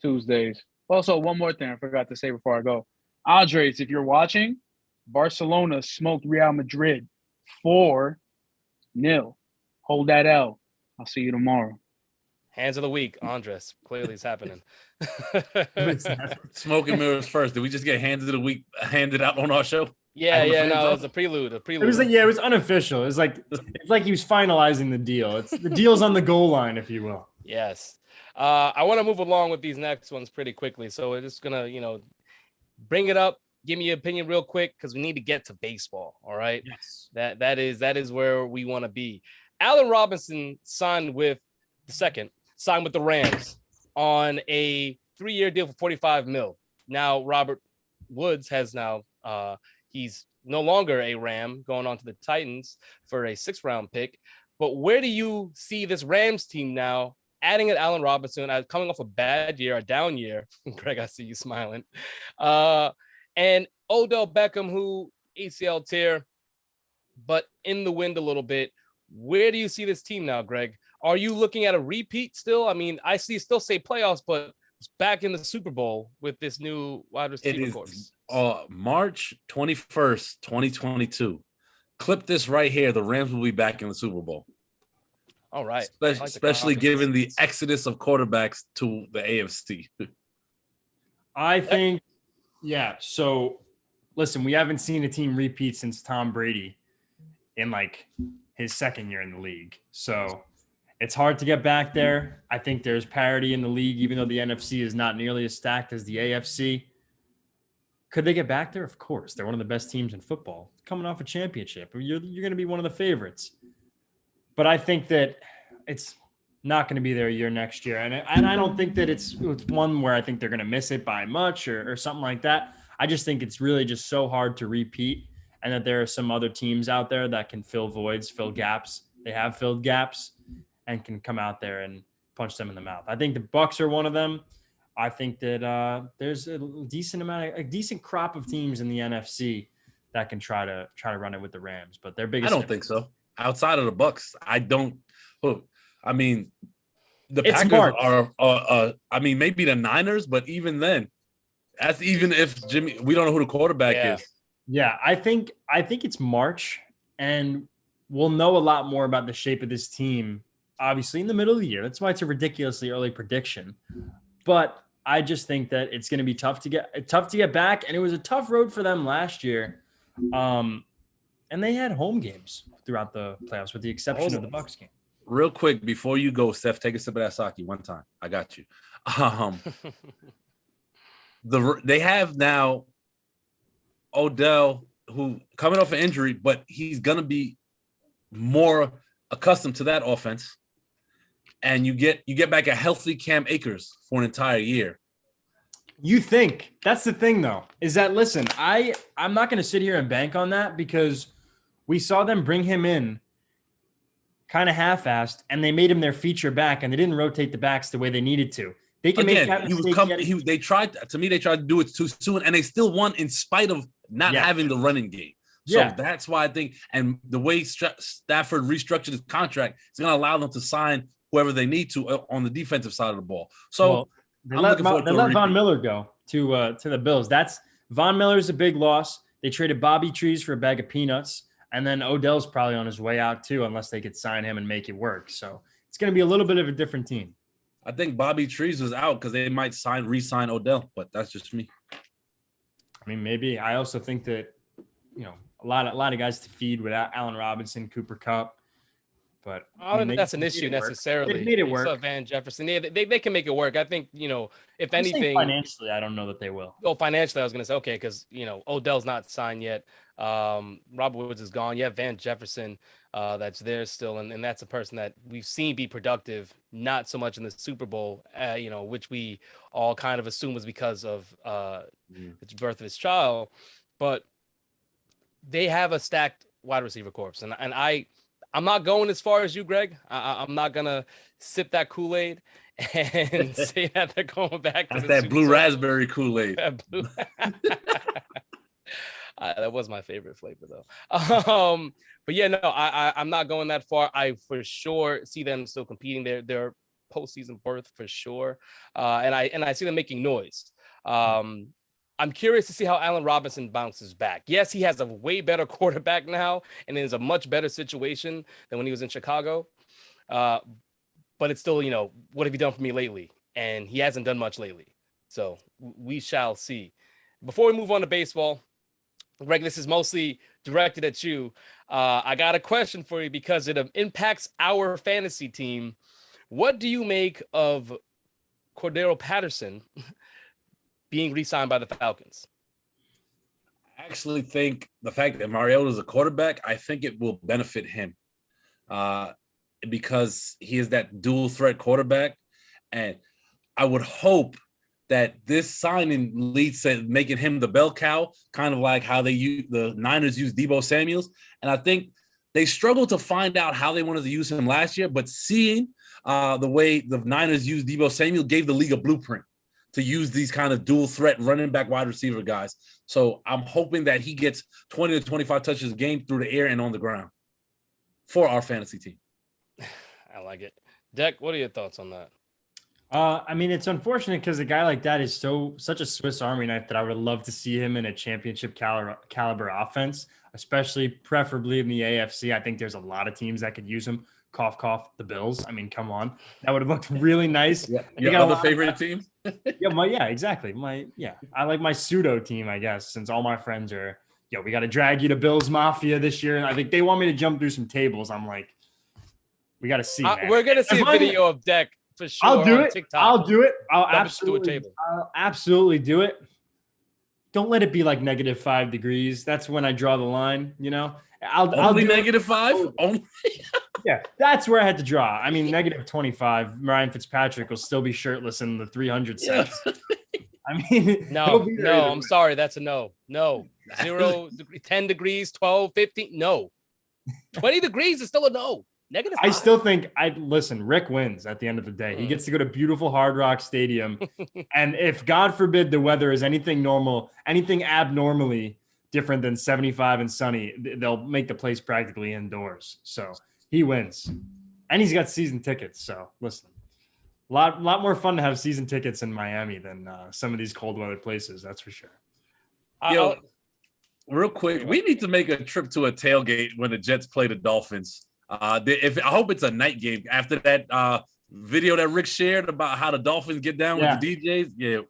Tuesdays. Also, one more thing I forgot to say before I go. Andres, if you're watching, Barcelona smoked Real Madrid 4-0. Hold that L. I'll see you tomorrow.
Hands of the week, Andres. Clearly it's happening.
Smoking mirrors first. Did we just get hands of the week handed out on our show?
Yeah, it was a prelude. It
was unofficial. It's like he was finalizing the deal. The deal's on the goal line, if you will.
Yes. I want to move along with these next ones pretty quickly. So we're just gonna, bring it up. Give me your opinion real quick because we need to get to baseball. All right.
Yes.
That is where we want to be. Allen Robinson signed with the Rams on a 3-year deal for $45 million. Now Robert Woods has he's no longer a Ram, going on to the Titans for a 6th-round pick. But where do you see this Rams team now adding an Allen Robinson coming off a bad year, a down year? Greg, I see you smiling. And Odell Beckham, who ACL tear, but in the wind a little bit. Where do you see this team now, Greg? Are you looking at a repeat still? I mean, I still say playoffs, but it's back in the Super Bowl with this new wide receiver course.
March 21st, 2022. Clip this right here. The Rams will be back in the Super Bowl.
All right.
Especially given the exodus of quarterbacks to the AFC.
I think, yeah. So, listen, we haven't seen a team repeat since Tom Brady in like his 2nd year in the league. So it's hard to get back there. I think there's parity in the league, even though the NFC is not nearly as stacked as the AFC. Could they get back there? Of course. They're one of the best teams in football. Coming off a championship. You're going to be one of the favorites. But I think that it's not going to be their year next year. And I don't think that it's one where I think they're going to miss it by much or something like that. I just think it's really just so hard to repeat, and that there are some other teams out there that can fill voids, fill gaps. They have filled gaps and can come out there and punch them in the mouth. I think the Bucs are one of them. I think that there's a decent crop of teams in the NFC that can try to run it with the Rams, but their biggest.
I don't think so. Outside of the Bucs, I don't. I mean, the Packers are. I mean, maybe the Niners, but even then, that's even if we don't know who the quarterback is.
Yeah, I think it's March, and we'll know a lot more about the shape of this team, obviously in the middle of the year. That's why it's a ridiculously early prediction. But I just think that it's going to be tough to get back, and it was a tough road for them last year. And they had home games throughout the playoffs, with the exception of the Bucs game.
Real quick, before you go, Steph, take a sip of that sake one time. I got you. They have now Odell, who coming off an injury, but he's gonna be more accustomed to that offense. And you get back a healthy Cam Akers for an entire year.
You think that's the thing, though, is that, listen, I'm not going to sit here and bank on that, because we saw them bring him in kind of half-assed, and they made him their feature back, and they didn't rotate the backs the way they needed to. They can make that mistake. They tried to do it too soon, and they still won in spite of not having the running game. So that's why I think, and the way Stafford restructured his contract, it's going to allow them to sign whoever they need to on the defensive side of the ball. So they let Von Miller go to the Bills. Von Miller's a big loss. They traded Bobby Trees for a bag of peanuts, and then Odell's probably on his way out too, unless they could sign him and make it work. So it's going to be a little bit of a different team.
I think Bobby Trees was out because they might re-sign Odell, but that's just me.
I mean, maybe. I also think that, a lot of guys to feed without Allen Robinson, Cooper Kupp. But
I don't think that's an issue necessarily.
They made it work.
Van Jefferson, they can make it work. I think, if anything,
financially, I don't know that they will.
Oh, financially, I was going to say, okay, because, Odell's not signed yet. Robert Woods is gone. Yeah, Van Jefferson, that's there still. And that's a person that we've seen be productive, not so much in the Super Bowl, which we all kind of assume was because of the birth of his child. But they have a stacked wide receiver corps. And I'm not going as far as you, Greg. I'm not going to sip that Kool-Aid and say that they're going back.
That's that blue raspberry Kool-Aid.
That was my favorite flavor, though. But yeah, no, I'm not going that far. I for sure see them still competing. Their postseason berth for sure. And I see them making noise. I'm curious to see how Allen Robinson bounces back. Yes, he has a way better quarterback now and is a much better situation than when he was in Chicago. But it's still, what have you done for me lately? And he hasn't done much lately. So we shall see. Before we move on to baseball, Greg, this is mostly directed at you. I got a question for you because it impacts our fantasy team. What do you make of Cordero Patterson being re-signed by the Falcons?
I actually think the fact that Mariota is a quarterback, I think it will benefit him because he is that dual threat quarterback. And I would hope that this signing leads to making him the bell cow, kind of like how the Niners use Deebo Samuels. And I think they struggled to find out how they wanted to use him last year, but seeing the way the Niners used Deebo Samuel gave the league a blueprint to use these kind of dual threat running back wide receiver guys. So I'm hoping that he gets 20 to 25 touches a game through the air and on the ground for our fantasy team.
I like it. Deck, what are your thoughts on that?
I mean, it's unfortunate because a guy like that is such a Swiss Army knife that I would love to see him in a championship caliber offense, especially preferably in the AFC. I think there's a lot of teams that could use him. Cough, cough, the Bills. I mean, come on. That would have looked really nice.
Yeah. Your other favorite team?
Exactly. I like my pseudo team, I guess, since all my friends are, we got to drag you to Bills Mafia this year. And I think they want me to jump through some tables. I'm like, we got to see.
We're going to see a video of Deck. For sure,
I'll do it.
TikTok.
I'll do it. I'll absolutely do it. Don't let it be like -5 degrees. That's when I draw the line. I'll do
-5. Only.
Yeah, that's where I had to draw. I mean, -25. Ryan Fitzpatrick will still be shirtless in the 300 sets. Yeah. I mean,
no. I'm sorry. That's a no. No. 0 degrees, 10 degrees, 12, 15. No. 20 degrees is still a no. -5.
I still think Rick wins at the end of the day. He gets to go to beautiful Hard Rock Stadium. And if God forbid the weather is anything abnormally different than 75 and sunny, they'll make the place practically indoors. So he wins. And he's got season tickets. So listen, a lot more fun to have season tickets in Miami than some of these cold weather places. That's for sure.
Real quick, we need to make a trip to a tailgate when the Jets play the Dolphins. I hope it's a night game after that video that Rick shared about how the Dolphins get down with the DJs. Yeah,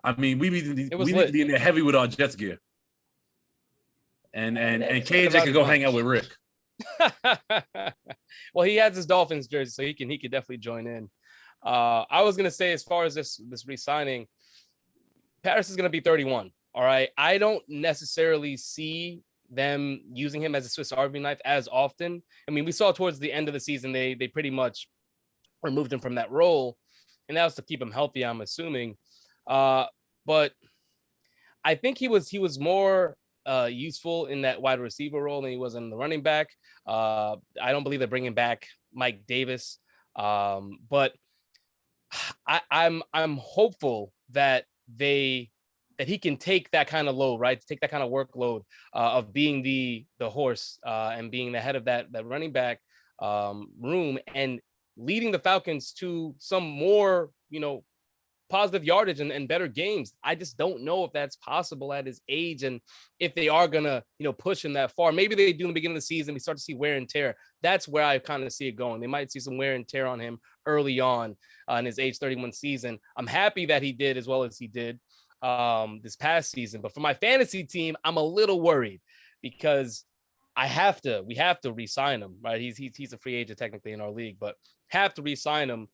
I mean we need to be in there heavy with our Jets gear, and KJ can go hang out with Rick.
Well, he has his Dolphins jersey, so he can definitely join in. I was gonna say, as far as this re-signing, Paris is gonna be 31. All right, I don't necessarily see them using him as a Swiss Army knife as often. I mean, we saw towards the end of the season, they pretty much removed him from that role, and that was to keep him healthy, I'm assuming. But I think he was more useful in that wide receiver role than he was in the running back. I don't believe they're bringing back Mike Davis, but I'm hopeful that he can take that kind of load, right? Take that kind of workload of being the horse and being the head of that running back room and leading the Falcons to some more, positive yardage and better games. I just don't know if that's possible at his age and if they are going to, push him that far. Maybe they do in the beginning of the season. We start to see wear and tear. That's where I kind of see it going. They might see some wear and tear on him early on in his age 31 season. I'm happy that he did as well as he did this past season, but for my fantasy team, I'm a little worried because we have to re-sign him, right? He's a free agent technically in our league, but have to re-sign him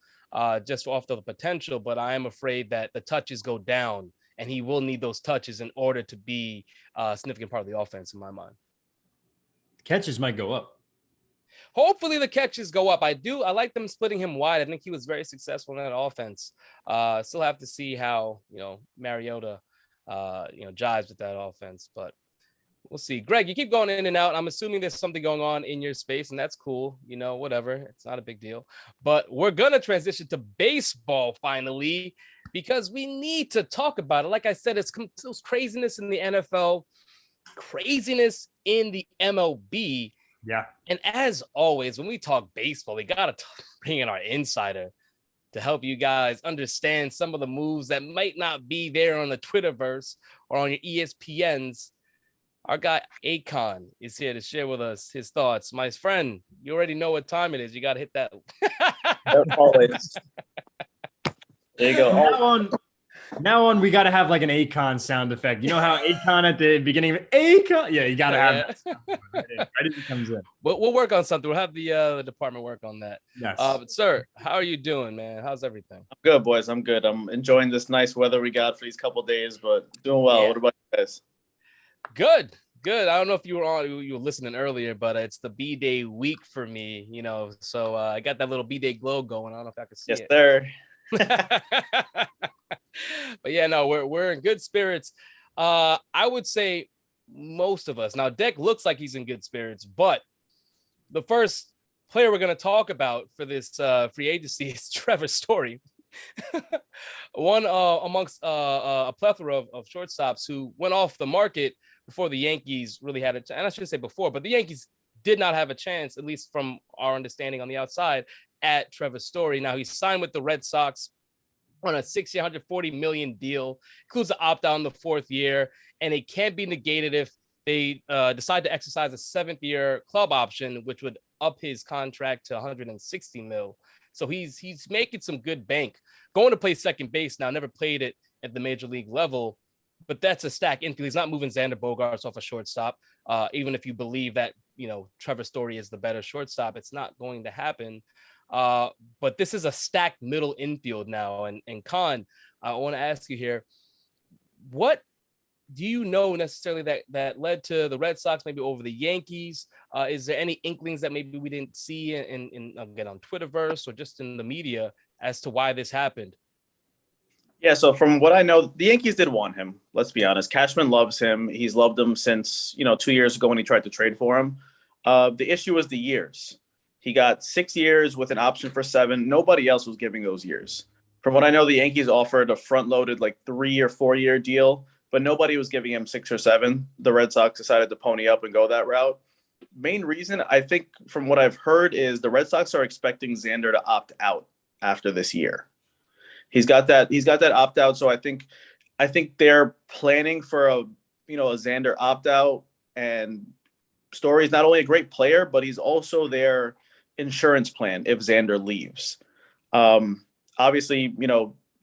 just off the potential. But I am afraid that the touches go down, and he will need those touches in order to be a significant part of the offense in my mind.
Catches might go up.
Hopefully the catches go up. I like them splitting him wide. I think he was very successful in that offense. Still have to see how, Mariota, jives with that offense, but we'll see. Greg, you keep going in and out. I'm assuming there's something going on in your space, and that's cool. Whatever. It's not a big deal, but we're going to transition to baseball finally, because we need to talk about it. Like I said, it's craziness in the NFL, craziness in the MLB.
Yeah.
And as always, when we talk baseball, we got to bring in our insider to help you guys understand some of the moves that might not be there on the Twitterverse or on your ESPNs. Our guy Akon is here to share with us his thoughts. My friend, you already know what time it is. You got to hit that.
Always. There you go.
Now on, we got to have like an Akon sound effect. You know how Akon at the beginning of Akon? Yeah, you got to have that sound right as it comes in.
We'll work on something. We'll have the department work on that.
Yes.
But sir, how are you doing, man? How's everything?
I'm good, boys. I'm good. I'm enjoying this nice weather we got for these couple of days, but doing well.
Yeah.
What about you guys?
Good. I don't know if you were listening earlier, but it's the B-Day week for me, so I got that little B-Day glow going. I don't know if I can see
Yes,
it.
sir.
But yeah, no, we're in good spirits. I would say most of us. Now, Deck looks like he's in good spirits, but the first player we're going to talk about for this free agency is Trevor Story. One amongst a plethora of shortstops who went off the market before the Yankees really had and I shouldn't say before, but the Yankees did not have a chance, at least from our understanding on the outside, at Trevor Story. Now he's signed with the Red Sox on a 6-year, $140 million deal, includes the opt-out in the 4th year, and it can't be negated if they decide to exercise a 7th-year club option, which would up his contract to $160 million. So he's making some good bank. Going to play second base now, never played it at the major league level, but that's a stack infield. He's not moving Xander Bogaerts off a shortstop. Even if you believe that, Trevor Story is the better shortstop, it's not going to happen. But this is a stacked middle infield now. And Khan, I want to ask you here, what do you know necessarily that led to the Red Sox maybe over the Yankees? Is there any inklings that maybe we didn't see in again on Twitterverse or just in the media as to why this happened?
Yeah, so from what I know, the Yankees did want him. Let's be honest. Cashman loves him. He's loved him since 2 years ago when he tried to trade for him. The issue was the years. He got 6 years with an option for 7. Nobody else was giving those years. From what I know, the Yankees offered a front-loaded 3 or 4 year deal, but nobody was giving him 6 or 7. The Red Sox decided to pony up and go that route. Main reason, I think, from what I've heard, is the Red Sox are expecting Xander to opt out after this year. He's got that opt out, so I think they're planning for a Xander opt out. And Story's not only a great player, but he's also their insurance plan if Xander leaves. Obviously,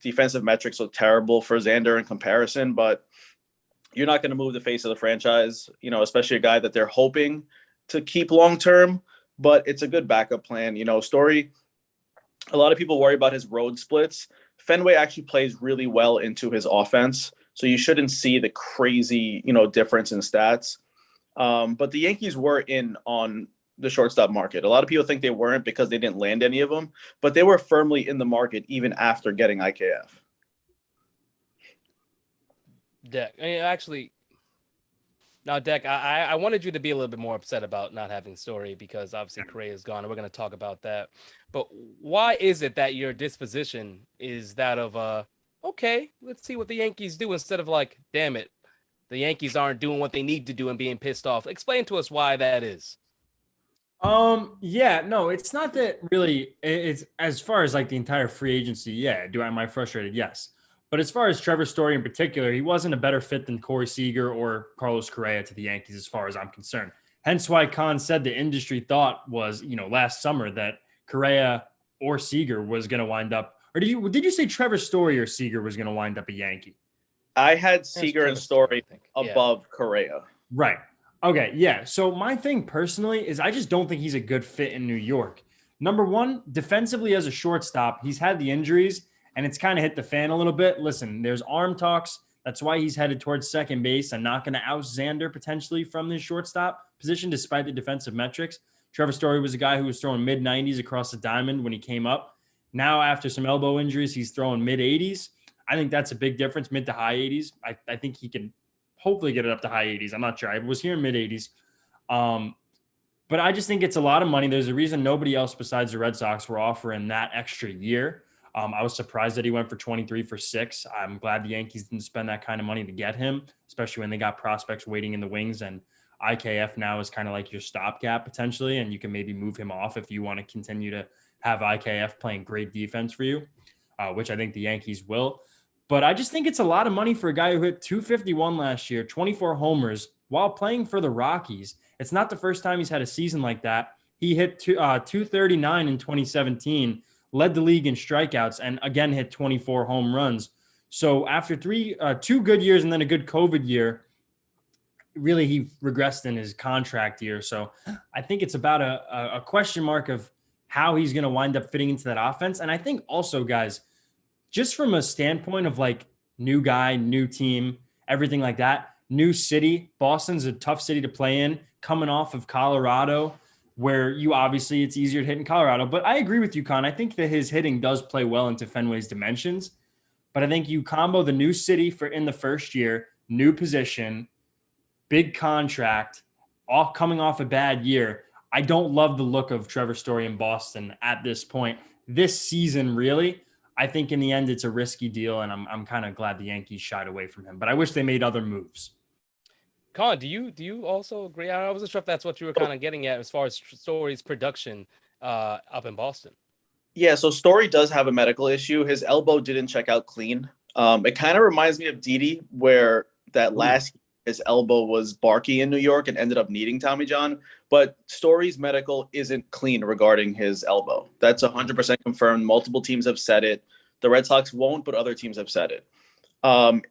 defensive metrics look terrible for Xander in comparison, but you're not going to move the face of the franchise, especially a guy that they're hoping to keep long term. But it's a good backup plan. Story, a lot of people worry about his road splits. Fenway actually plays really well into his offense, so you shouldn't see the crazy, difference in stats. But the Yankees were in on the shortstop market. A lot of people think they weren't because they didn't land any of them, but they were firmly in the market even after getting IKF.
Deck, actually, now Deck, I wanted you to be a little bit more upset about not having Story because obviously Correa is gone, and we're going to talk about that. But why is it that your disposition is that of okay, let's see what the Yankees do instead of damn it, the Yankees aren't doing what they need to do and being pissed off? Explain to us why that is.
Yeah, no, it's not that really. It's as far as the entire free agency. Yeah, am I frustrated? Yes. But as far as Trevor Story in particular, he wasn't a better fit than Corey Seager or Carlos Correa to the Yankees as far as I'm concerned. Hence why Khan said the industry thought was, last summer that Correa or Seager was going to wind up. Or did you say Trevor Story or Seager was going to wind up a Yankee?
I had Seager and Story above Correa.
Right. Okay, yeah. So my thing personally is I just don't think he's a good fit in New York. Number one, defensively as a shortstop, he's had the injuries, and it's kind of hit the fan a little bit. Listen, there's arm talks. That's why he's headed towards second base and not going to oust Xander potentially from the shortstop position despite the defensive metrics. Trevor Story was a guy who was throwing mid-90s across the diamond when he came up. Now, after some elbow injuries, he's throwing mid-80s. I think that's a big difference, mid to high 80s. I think he can hopefully get it up to high 80s. I'm not sure. I was hearing mid-80s. But I just think it's a lot of money. There's a reason nobody else besides the Red Sox were offering that extra year. I was surprised that he went for 23 for 6. I'm glad the Yankees didn't spend that kind of money to get him, especially when they got prospects waiting in the wings. And IKF now is kind of like your stopgap potentially, and you can maybe move him off if you want to continue to have IKF playing great defense for you, which I think the Yankees will. But I just think it's a lot of money for a guy who hit 251 last year, 24 homers while playing for the Rockies. It's not the first time he's had a season like that. He hit 239 in 2017. Led the league in strikeouts, and again hit 24 home runs. So after two good years and then a good COVID year, really he regressed in his contract year. So I think it's about a question mark of how he's going to wind up fitting into that offense. And I think also, guys, just from a standpoint of like new guy, new team, everything like that, new city, Boston's a tough city to play in, coming off of Colorado, where you obviously it's easier to hit in Colorado. But I agree with you, Con. I think that his hitting does play well into Fenway's dimensions. But I think you combo the new city for in the first year, new position, big contract, all coming off a bad year. I don't love the look of Trevor Story in Boston at this point. This season, really, I think in the end it's a risky deal, and I'm kind of glad the Yankees shied away from him. But I wish they made other moves.
Con, do you also agree? I wasn't sure if that's what you were kind of getting at as far as Story's production up in Boston.
Yeah, so Story does have a medical issue. His elbow didn't check out clean. It kind of reminds me of Didi, where that last his elbow was barky in New York and ended up needing Tommy John. But Story's medical isn't clean regarding his elbow. That's 100% confirmed. Multiple teams have said it. The Red Sox won't, but other teams have said it.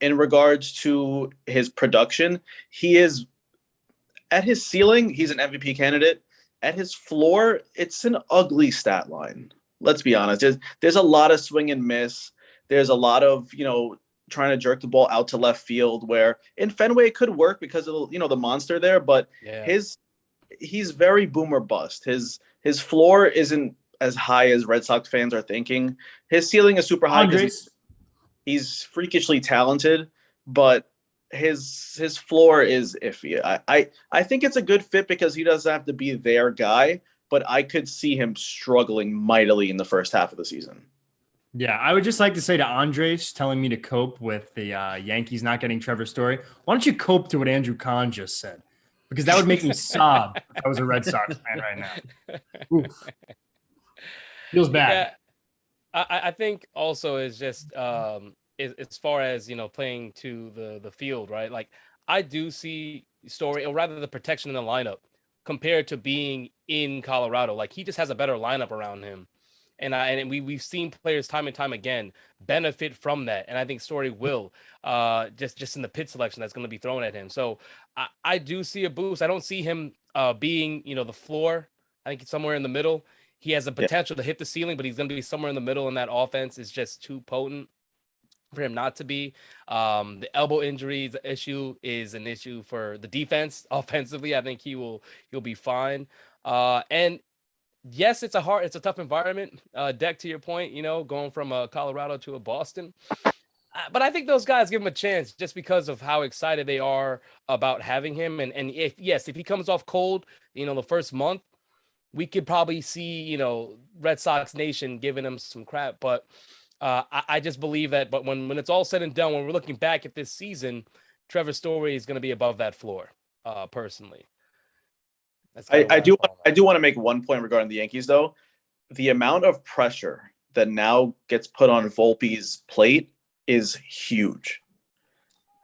In regards to his production, he is at his ceiling, he's an MVP candidate. At his floor, it's an ugly stat line. Let's be honest. There's a lot of swing and miss. There's a lot of, trying to jerk the ball out to left field, where in Fenway it could work because of, the monster there, but he's very boomer bust. His floor isn't as high as Red Sox fans are thinking. His ceiling is super high because he's freakishly talented, but his floor is iffy. I think it's a good fit because he doesn't have to be their guy, but I could see him struggling mightily in the first half of the season.
Yeah, I would just like to say to Andres telling me to cope with the Yankees not getting Trevor Story, why don't you cope to what Andrew Kahn just said? Because that would make me sob if I was a Red Sox fan right now. Oof. Feels bad.
Yeah, I think also is just as far as playing to the field, right? Like I do see Story, or rather the protection in the lineup compared to being in Colorado. Like he just has a better lineup around him. And we've seen players time and time again benefit from that. And I think Story will just in the pit selection that's going to be thrown at him. So I do see a boost. I don't see him being, the floor. I think it's somewhere in the middle. He has the potential to hit the ceiling, but he's going to be somewhere in the middle, and that offense is just too potent for him not to be. The elbow injuries issue is an issue for the defense. Offensively, I think he'll be fine. And yes, it's a tough environment. Deck, to your point, going from Colorado to a Boston. But I think those guys give him a chance just because of how excited they are about having him. And if he comes off cold, the first month, we could probably see, Red Sox Nation giving him some crap. But I just believe that. But when it's all said and done, when we're looking back at this season, Trevor Story is going to be above that floor, personally.
I do want to make one point regarding the Yankees, though. The amount of pressure that now gets put on Volpe's plate is huge.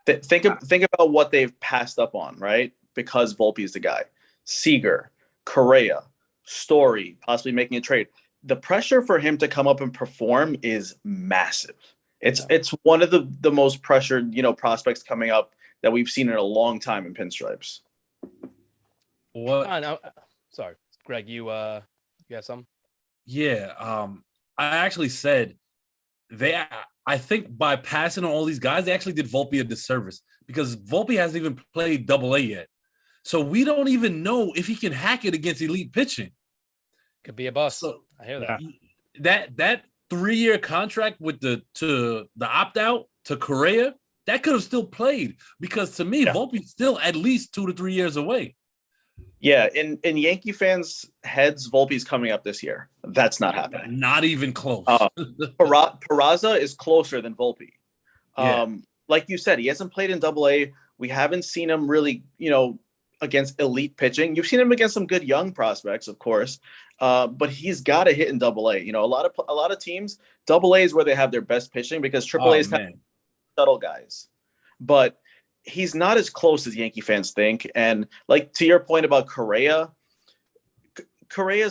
Think about what they've passed up on, right? Because Volpe is the guy. Seager, Correa, Story, possibly making a trade. The pressure for him to come up and perform is massive. It's one of the most pressured, prospects coming up that we've seen in a long time in pinstripes.
What?
Sorry, Greg, you have some?
Yeah, I actually said I think by passing on all these guys, they actually did Volpe a disservice because Volpe hasn't even played Double-A yet. So we don't even know if he can hack it against elite pitching.
Could be a bust. So, I hear that.
That 3-year contract with the opt-out to Correa, that could have still played because to me, Volpe's still at least 2 to 3 years away.
Yeah, in Yankee fans' heads, Volpe's coming up this year. That's not happening.
Not even close.
Peraza is closer than Volpe.
Yeah.
Like you said, he hasn't played in Double-A. We haven't seen him really, against elite pitching. You've seen him against some good young prospects, of course, but he's got to hit in Double-A. A lot of teams, Double-A is where they have their best pitching because Triple-A is kind of subtle guys. But he's not as close as Yankee fans think. And like to your point about Correa's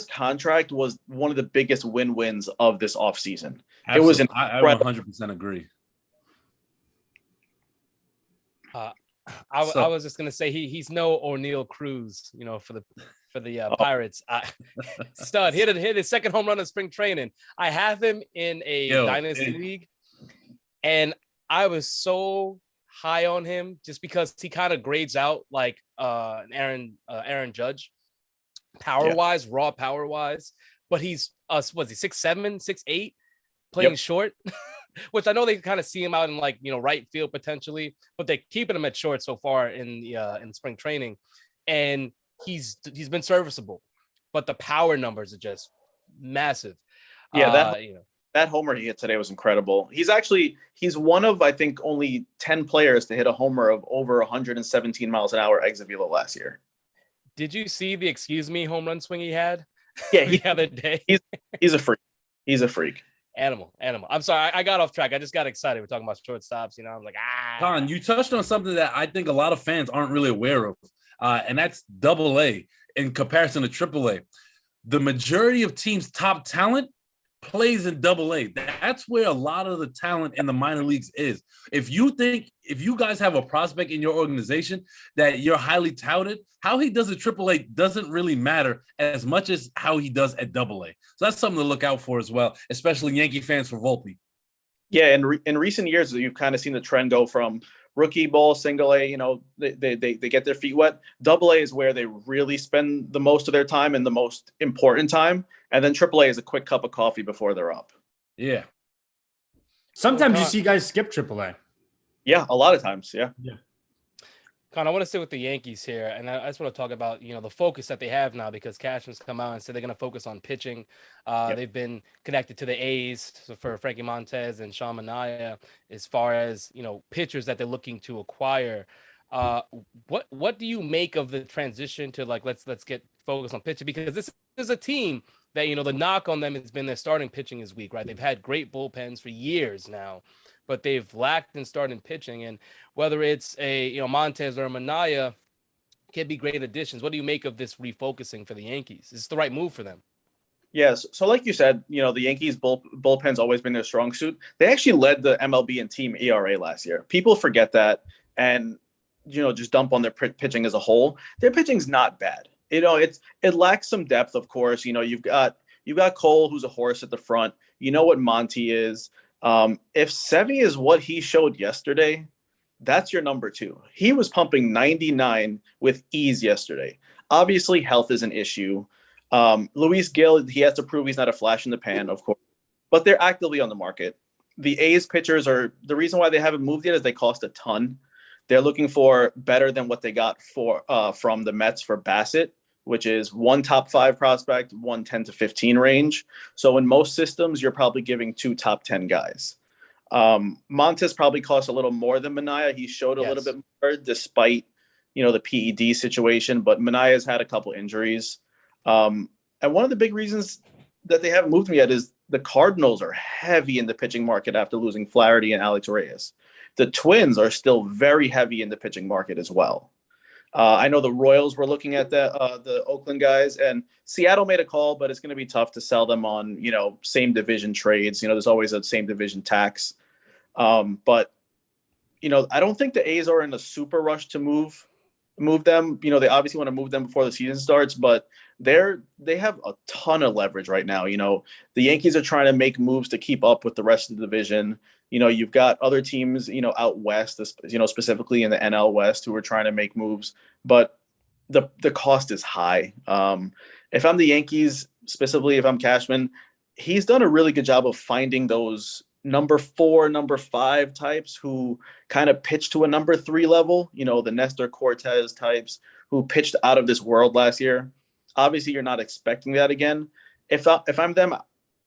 contract was one of the biggest win-wins of this offseason.
It was I 100% agree.
Uh, I was just gonna say he's no O'Neal Cruz, for the Pirates. Stud hit his second home run in spring training. I have him in a dynasty league, and I was so high on him just because he kind of grades out like Aaron Judge, raw power wise, but he's was he 6'7", 6'8", playing short. Which I know they kind of see him out in right field potentially, but they're keeping him at short so far in spring training, and he's been serviceable, but the power numbers are just massive.
Yeah, that homer he hit today was incredible. He's one of I think only 10 players to hit a homer of over 117 miles an hour exit velo last year.
Did you see the excuse me home run swing he had?
Yeah,
the other day.
He's a freak. He's a freak.
Animal. I'm sorry, I got off track. I just got excited. We're talking about shortstops. I'm like,
Con, you touched on something that I think a lot of fans aren't really aware of, and that's AA in comparison to AAA. The majority of teams' top talent plays in AA. That's where a lot of the talent in the minor leagues is. If you guys have a prospect in your organization that you're highly touted, how he does at AAA doesn't really matter as much as how he does at AA. So that's something to look out for as well, especially Yankee fans for Volpe.
Yeah, in recent years, you've kind of seen the trend go from rookie ball, single A, they get their feet wet. AA is where they really spend the most of their time and the most important time. And then AAA is a quick cup of coffee before they're up.
Yeah.
Sometimes you see guys skip AAA.
Yeah, a lot of times. Yeah.
Con, I want to stay with the Yankees here, and I just want to talk about the focus that they have now because Cashman's come out and said they're going to focus on pitching. They've been connected to the A's for Frankie Montez and Sean Mania as far as pitchers that they're looking to acquire. What do you make of the transition to let's get focused on pitching, because this is a team that the knock on them has been their starting pitching is weak, right? They've had great bullpens for years now, but they've lacked in starting pitching. And whether it's a Montez or a Mania can be great additions. What do you make of this refocusing for the Yankees? Is this the right move for them?
Yes. So like you said, the Yankees bullpen's always been their strong suit. They actually led the MLB in team ERA last year. People forget that and just dump on their pitching as a whole. Their pitching's not bad. It lacks some depth, of course. You've got Cole, who's a horse at the front. You know what Monty is. If Sevy is what he showed yesterday, that's your number two. He was pumping 99 with ease yesterday. Obviously, health is an issue. Luis Gil, he has to prove he's not a flash in the pan, of course, but they're actively on the market. The A's pitchers the reason why they haven't moved yet is they cost a ton. They're looking for better than what they got from the Mets for Bassett, which is one top 5 prospect, 10 to 15 range. So in most systems, you're probably giving 2 top 10 guys. Montez probably costs a little more than Mania. He showed a little bit more despite, the PED situation, but Mania's had a couple injuries. And one of the big reasons that they haven't moved him yet is the Cardinals are heavy in the pitching market after losing Flaherty and Alex Reyes. The Twins are still very heavy in the pitching market as well. I know the Royals were looking at the Oakland guys, and Seattle made a call, but it's going to be tough to sell them on, same division trades. There's always a same division tax. But, I don't think the A's are in a super rush to move them. They obviously want to move them before the season starts, but they have a ton of leverage right now. The Yankees are trying to make moves to keep up with the rest of the division. You've got other teams, out west, specifically in the NL West, who are trying to make moves, but the cost is high. If I'm the Yankees, specifically if I'm Cashman, he's done a really good job of finding those number 4, number 5 types who kind of pitch to a number 3 level, the Nestor Cortez types who pitched out of this world last year. Obviously, you're not expecting that again. If I'm them,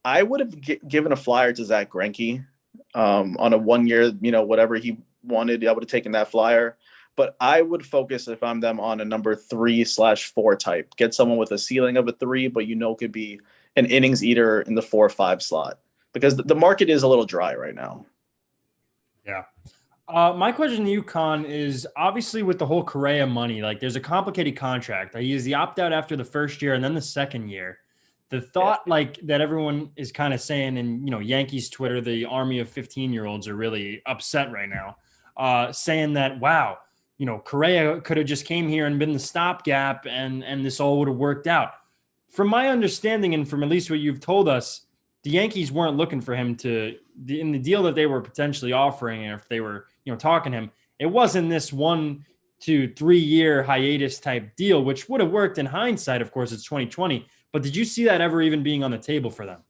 I would have given a flyer to Zach Greinke on a 1 year, whatever he wanted. I would have taken that flyer. But I would focus, if I'm them, on a number 3/4 type. Get someone with a ceiling of a 3, but could be an innings eater in the 4 or 5 slot. Because the market is a little dry right now.
Yeah. My question to you, Con, is obviously with the whole Correa money, there's a complicated contract. He has the opt-out after the first year and then the second year. The thought that everyone is kind of saying in, Yankees Twitter, the army of 15-year-olds are really upset right now. saying that, wow, Correa could have just came here and been the stopgap and this all would have worked out. From my understanding and from at least what you've told us, the Yankees weren't looking for him in the deal that they were potentially offering, and if they were, talking to him, it wasn't this 1 to 3 year hiatus type deal, which would have worked in hindsight. Of course, it's 2020, but did you see that ever even being on the table for them?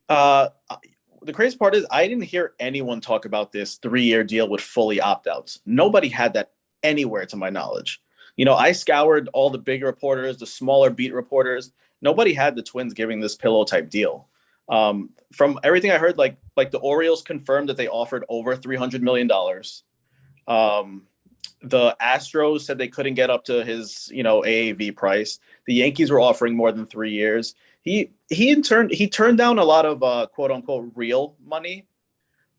The crazy part is I didn't hear anyone talk about this 3-year deal with fully opt-outs. Nobody had that anywhere to my knowledge. I scoured all the big reporters, the smaller beat reporters. Nobody had the Twins giving this pillow type deal. From everything I heard, like the Orioles confirmed that they offered over $300 million. The Astros said they couldn't get up to his, AAV price. The Yankees were offering more than 3 years. He turned down a lot of quote unquote real money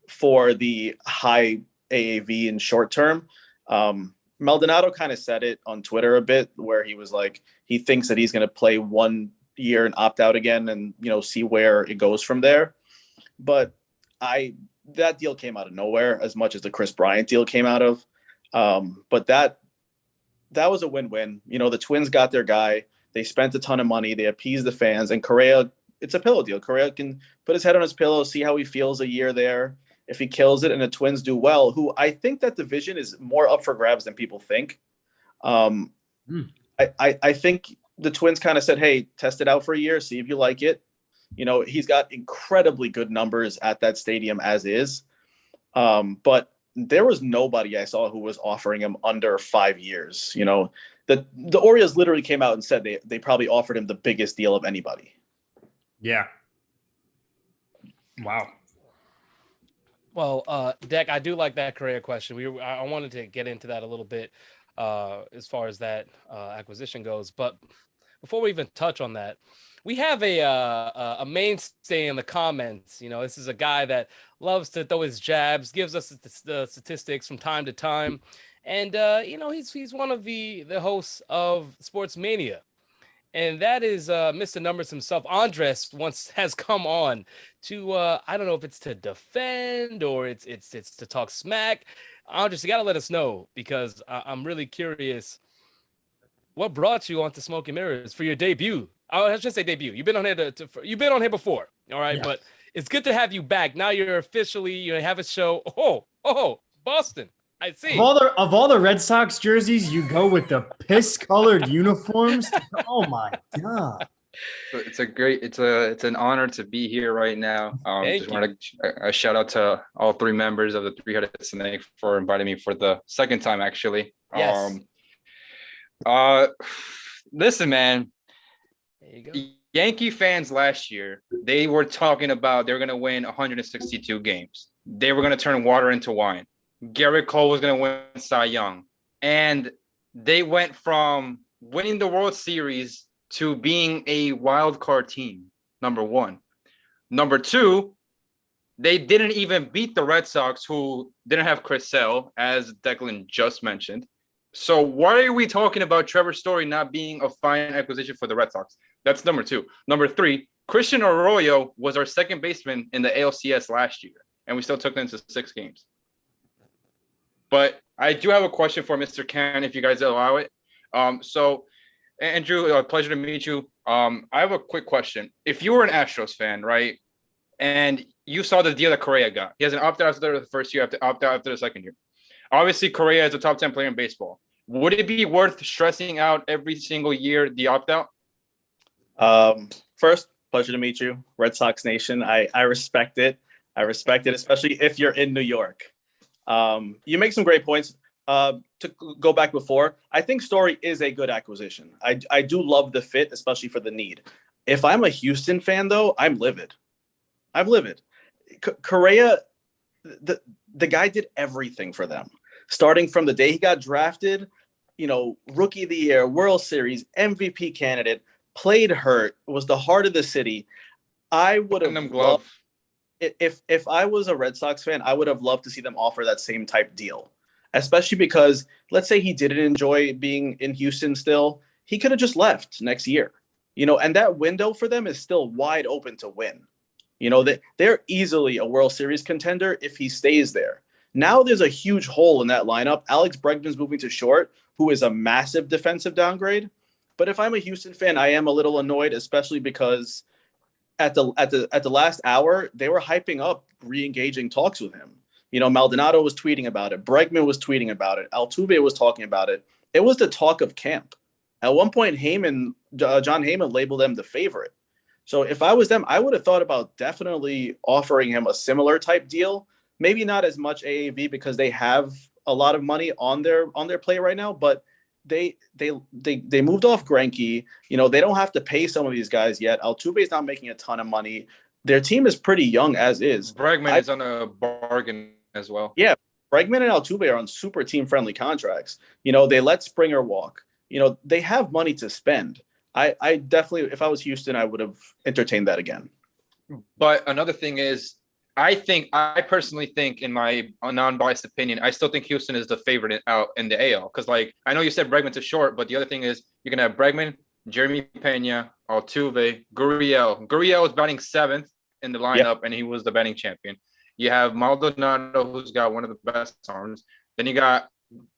for the high AAV in short term. Maldonado kind of said it on Twitter a bit, where he was like, he thinks that he's going to play 1 year and opt out again and, see where it goes from there. But that deal came out of nowhere, as much as the Chris Bryant deal came out of. But that was a win-win. The Twins got their guy. They spent a ton of money. They appeased the fans. And Correa, it's a pillow deal. Correa can put his head on his pillow, see how he feels a year there. If he kills it and the Twins do well, who I think that division is more up for grabs than people think. I think the Twins kind of said, hey, test it out for a year, see if you like it. He's got incredibly good numbers at that stadium as is. But there was nobody I saw who was offering him under 5 years. The Orioles literally came out and said they probably offered him the biggest deal of anybody.
Yeah. Wow.
Well, Deck, I do like that Correa question. I wanted to get into that a little bit as far as that acquisition goes. But before we even touch on that, we have a mainstay in the comments. This is a guy that loves to throw his jabs, gives us the statistics from time to time. And, he's one of the hosts of Sports Mania. And that is Mr. Numbers himself. Andres once has come on to, I don't know if it's to defend or it's to talk smack. Andres, you got to let us know, because I'm really curious. What brought you onto Smoke and Mirrors for your debut? I should say debut. You've been on here you've been on here before, all right? Yeah. But it's good to have you back. Now you're officially, you have a show. Oh, Boston. I see.
Of all the Red Sox jerseys, you go with the piss-colored uniforms. Oh my god!
It's an honor to be here right now. Just want to shout out to all 3 members of the Three-Headed Snake for inviting me for the second time, actually.
Yes.
Listen, man.
There you go.
Yankee fans last year, they were talking about they're going to win 162 games. They were going to turn water into wine. Garrett Cole was going to win Cy Young. And they went from winning the World Series to being a wild card team, number 1. Number 2, they didn't even beat the Red Sox, who didn't have Chris Sale, as Declan just mentioned. So why are we talking about Trevor Story not being a fine acquisition for the Red Sox? That's number 2. Number 3, Christian Arroyo was our second baseman in the ALCS last year, and we still took them to 6 games. But I do have a question for Mr. Can, if you guys allow it. So, Andrew, pleasure to meet you. I have a quick question. If you were an Astros fan, right, and you saw the deal that Correa got, he has an opt-out after the first year, have to opt out after the second year. Obviously, Correa is a top 10 player in baseball. Would it be worth stressing out every single year the opt-out?
First, pleasure to meet you, Red Sox Nation. I respect it. I respect it, especially if you're in New York. You make some great points. To go back before, I think Story is a good acquisition. I do love the fit, especially for the need. If I'm a Houston fan, though, I'm livid. Correa, the guy did everything for them. Starting from the day he got drafted, Rookie of the Year, World Series, MVP candidate, played hurt, was the heart of the city. I would have loved, if I was a Red Sox fan, I would have loved to see them offer that same type deal. Especially because, let's say he didn't enjoy being in Houston still, he could have just left next year. And that window for them is still wide open to win. They're easily a World Series contender if he stays there. Now there's a huge hole in that lineup. Alex Bregman's moving to short, who is a massive defensive downgrade. But if I'm a Houston fan, I am a little annoyed, especially because at the last hour, they were hyping up re-engaging talks with him. Maldonado was tweeting about it. Bregman was tweeting about it. Altuve was talking about it. It was the talk of camp. At one point, John Heyman labeled them the favorite. So if I was them, I would have thought about definitely offering him a similar type deal. Maybe not as much AAV because they have a lot of money on their plate right now, but they moved off Greinke. They don't have to pay some of these guys yet. Altuve is not making a ton of money. Their team is pretty young as is.
Bregman is on a bargain as well.
Yeah, Bregman and Altuve are on super team-friendly contracts. They let Springer walk. They have money to spend. I definitely, if I was Houston, I would have entertained that again.
But another thing is, I personally think, in my non-biased opinion, I still think Houston is the favorite out in the AL. Because, I know you said Bregman's a short, but the other thing is you're going to have Bregman, Jeremy Pena, Altuve, Gurriel. Gurriel is batting 7th in the lineup, and he was the batting champion. You have Maldonado, who's got one of the best arms. Then you got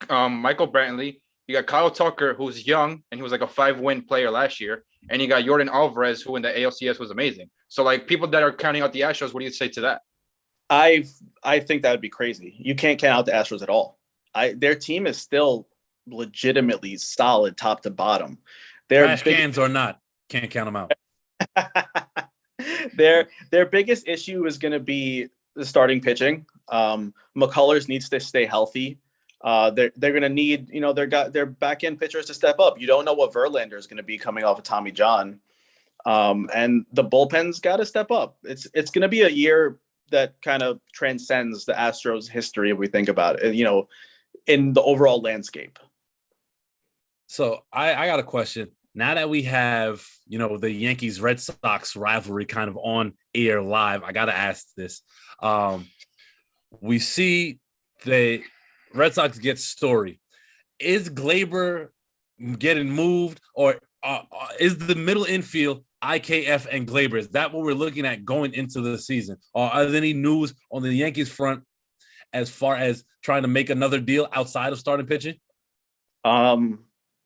Michael Brantley. You got Kyle Tucker, who's young, and he was like a 5-win player last year. And you got Jordan Alvarez, who in the ALCS was amazing. So, people that are counting out the Astros, what do you say to that?
I think that would be crazy. You can't count out the Astros at all. Their team is still legitimately solid top to bottom.
Trash cans or not, can't count them out.
Their biggest issue is going to be the starting pitching. McCullers needs to stay healthy. They're going to need, their back end pitchers to step up. You don't know what Verlander is going to be coming off of Tommy John. And the bullpen's got to step up. It's going to be a year that kind of transcends the Astros history if we think about it, in the overall landscape.
So I got a question. Now that we have, the Yankees Red Sox rivalry kind of on air live, I got to ask this. We see the Red Sox get Story. Is Gleyber getting moved, or is the middle infield IKF and Gleyber? Is that what we're looking at going into the season? Or are there any news on the Yankees front as far as trying to make another deal outside of starting pitching?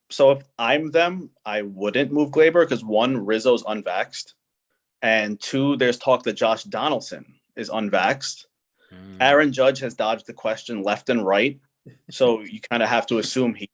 So if I'm them, I wouldn't move Gleyber because 1, Rizzo's unvaxxed, and 2, there's talk that Josh Donaldson is unvaxxed. Aaron Judge has dodged the question left and right, so you kind of have to assume he's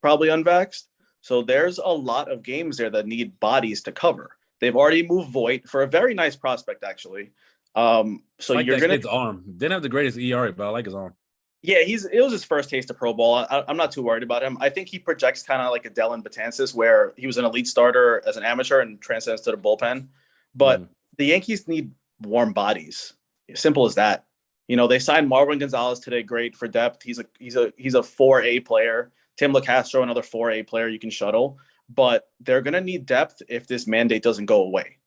probably unvaxxed. So there's a lot of games there that need bodies to cover. They've already moved Voit for a very nice prospect, actually. So you're gonna.
His arm didn't have the greatest ERA, but I like his arm.
Yeah, it was his first taste of pro ball. I'm not too worried about him. I think he projects kind of like a Dylan Betances, where he was an elite starter as an amateur and transcends to the bullpen. But the Yankees need warm bodies. Simple as that. They signed Marwin Gonzalez today. Great for depth. He's a 4A player. Tim LaCastro, another 4A player you can shuttle. But they're going to need depth if this mandate doesn't go away.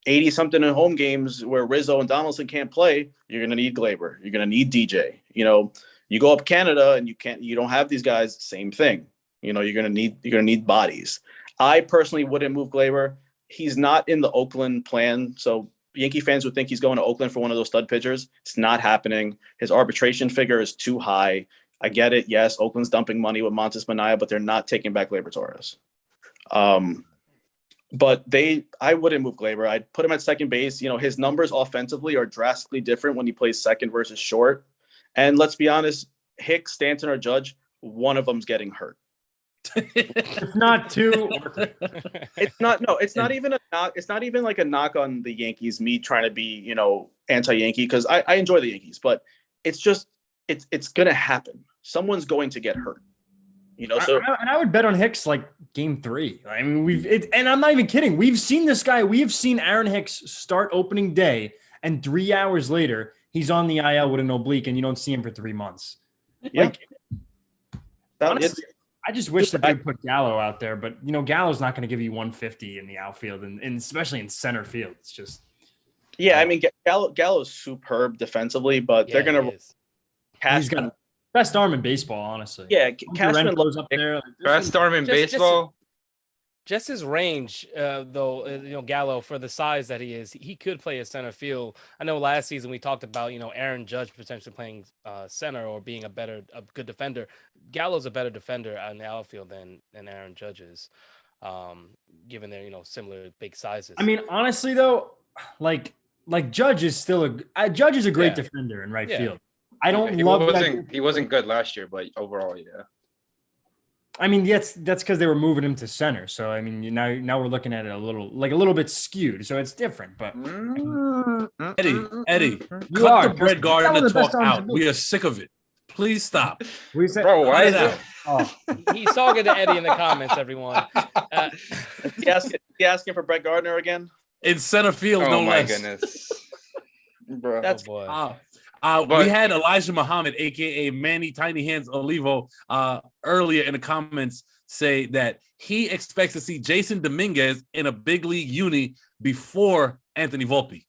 80-something in home games where Rizzo and Donaldson can't play, you're going to need Gleyber. You're going to need DJ. You go up Canada and you don't have these guys, same thing. You're going to need bodies. I personally wouldn't move Gleyber. He's not in the Oakland plan. So Yankee fans would think he's going to Oakland for one of those stud pitchers. It's not happening. His arbitration figure is too high. I get it. Yes, Oakland's dumping money with Montes Mania, but they're not taking back Gleyber Torres. But I wouldn't move Gleyber. I'd put him at second base. His numbers offensively are drastically different when he plays second versus short. And let's be honest, Hicks, Stanton, or Judge, one of them's getting hurt.
If not 2.
It's not even a knock. It's not even like a knock on the Yankees, me trying to be, anti-Yankee, because I enjoy the Yankees, but it's just, it's going to happen. Someone's going to get hurt.
And I would bet on Hicks game 3. I mean, and I'm not even kidding. We've seen this guy. We've seen Aaron Hicks start opening day, and 3 hours later, he's on the IL with an oblique, and you don't see him for 3 months.
Yeah.
Honestly, I just wish that they put Gallo out there, but Gallo's not going to give you 150 in the outfield, and especially in center field. It's just.
Yeah, I mean, Gallo's superb defensively, but they're going to.
He's got best arm in baseball, honestly.
Yeah, Cashman
goes up there.
Best arm in baseball.
Just his range, though, Gallo, for the size that he is, he could play a center field. I know last season we talked about, Aaron Judge potentially playing center or being a good defender. Gallo's a better defender on the outfield than Aaron Judge is, given their, similar big sizes.
I mean, honestly, though, like Judge is still Judge is a great defender in right field. I don't love that.
He wasn't good last year, but overall, yeah.
I mean, that's because they were moving him to center. So I mean, now we're looking at it a little bit skewed. So it's different. But
Eddie, cut the Brett Gardner talk out. We are sick of it. Please stop.
Bro, why is it?
Oh. He's talking to Eddie in the comments, everyone.
He asking for Brett Gardner again?
In center field, no less. Oh, my goodness.
Bro.
That's
boy.
We had Elijah Muhammad, a.k.a. Manny Tiny Hands Olivo, earlier in the comments say that he expects to see Jason Dominguez in a big league uni before Anthony Volpe.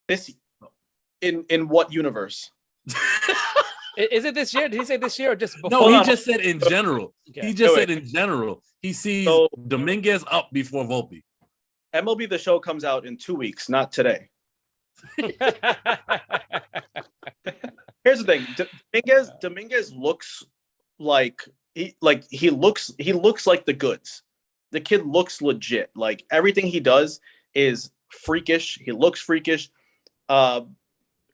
This in what universe?
Is it this year? Did he say this year or just before?
No, he just said in general. Okay. He just said in general. He sees Dominguez up before Volpe.
MLB The Show comes out in 2 weeks, not today. Here's the thing. Dominguez looks like he looks like the goods. The kid looks legit. Like everything he does is freakish. He looks freakish.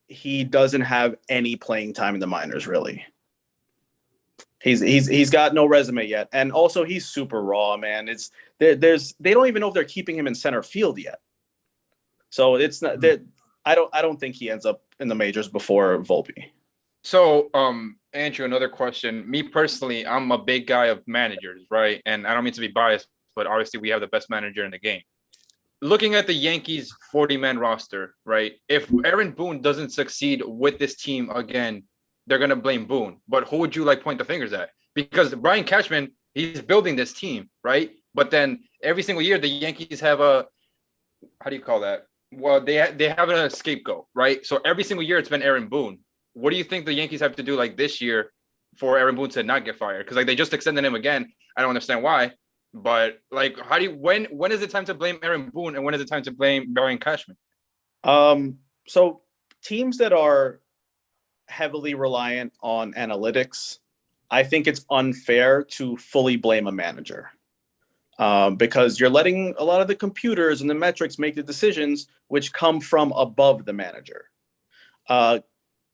He doesn't have any playing time in the minors, really. He's got no resume yet, and also he's super raw, man. They don't even know if they're keeping him in center field yet. So it's not that I don't think he ends up in the majors before Volpe.
So, Andrew, another question. Me personally, I'm a big guy of managers, right? And I don't mean to be biased, but obviously we have the best manager in the game. Looking at the Yankees 40-man roster, right? If Aaron Boone doesn't succeed with this team again, they're going to blame Boone. But who would you point the fingers at? Because Brian Cashman, he's building this team, right? But then every single year, the Yankees have how do you call that? Well, they have a scapegoat, right? So every single year, it's been Aaron Boone. What do you think the Yankees have to do this year for Aaron Boone to not get fired? Because they just extended him again. I don't understand why. But when is it time to blame Aaron Boone and when is it time to blame Brian Cashman?
So teams that are heavily reliant on analytics, I think it's unfair to fully blame a manager. Because you're letting a lot of the computers and the metrics make the decisions which come from above the manager.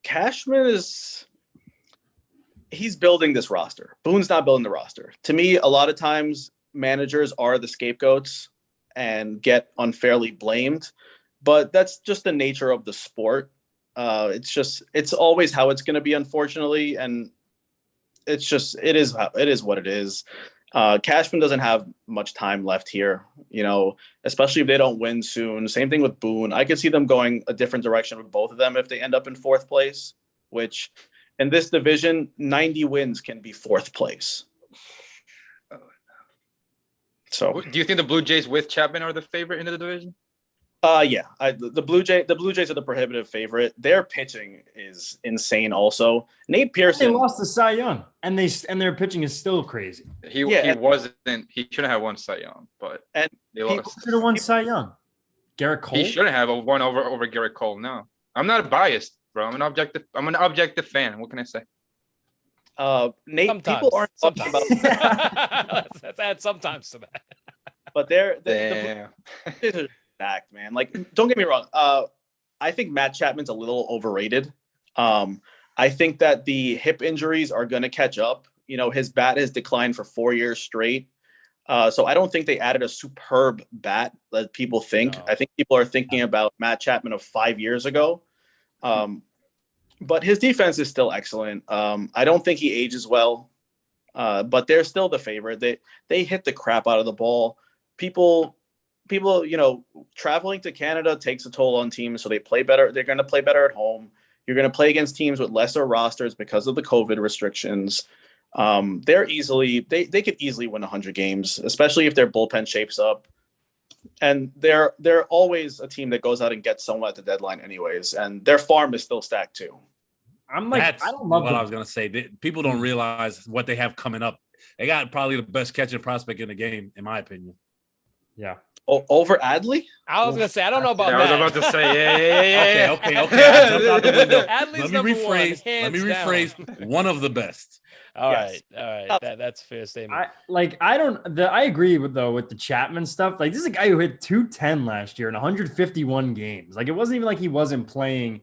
Cashman he's building this roster. Boone's not building the roster. To me, a lot of times managers are the scapegoats and get unfairly blamed, but that's just the nature of the sport. It's always how it's going to be, unfortunately. And it is what it is. Cashman doesn't have much time left here, especially if they don't win soon. Same thing with Boone. I could see them going a different direction with both of them if they end up in fourth place, which in this division, 90 wins can be fourth place. So
do you think the Blue Jays with Chapman are the favorite in the division?
Yeah. The Blue Jays are the prohibitive favorite. Their pitching is insane also. Nate Pearson.
They lost to Cy Young, and their pitching is still crazy.
He shouldn't have won Cy Young, but they lost.
Should have won Cy Young. Garrett Cole?
He shouldn't have won over Garrett Cole. No. I'm not biased, bro. I'm an objective fan. What can I say?
Nate, sometimes. People aren't talking about
let's add sometimes to that.
But they're stacked, man. Don't get me wrong. I think Matt Chapman's a little overrated. I think that the hip injuries are going to catch up. His bat has declined for 4 years straight. So I don't think they added a superb bat that people think. No. I think people are thinking about Matt Chapman of 5 years ago. But his defense is still excellent. I don't think he ages well, but they're still the favorite. They hit the crap out of the ball. People, traveling to Canada takes a toll on teams, so they play better. They're going to play better at home. You're going to play against teams with lesser rosters because of the COVID restrictions. They could easily win 100 games, especially if their bullpen shapes up. And they're always a team that goes out and gets someone at the deadline anyways, and their farm is still stacked too.
That's I don't love what I was going to say. People don't realize what they have coming up They got probably the best catching prospect in the game, in my opinion.
Yeah.
Over Adley?
I was gonna say I don't know about
I
that.
was about to say, yeah.
Okay. I jumped out the window.
Adley's
Let me
number one,
rephrase.
hands down.
One of the best.
All
Yes.
right. That's a fair statement.
I agree with the Chapman stuff. Like, this is a guy who hit 210 last year in 151 games. Like, it wasn't even like he wasn't playing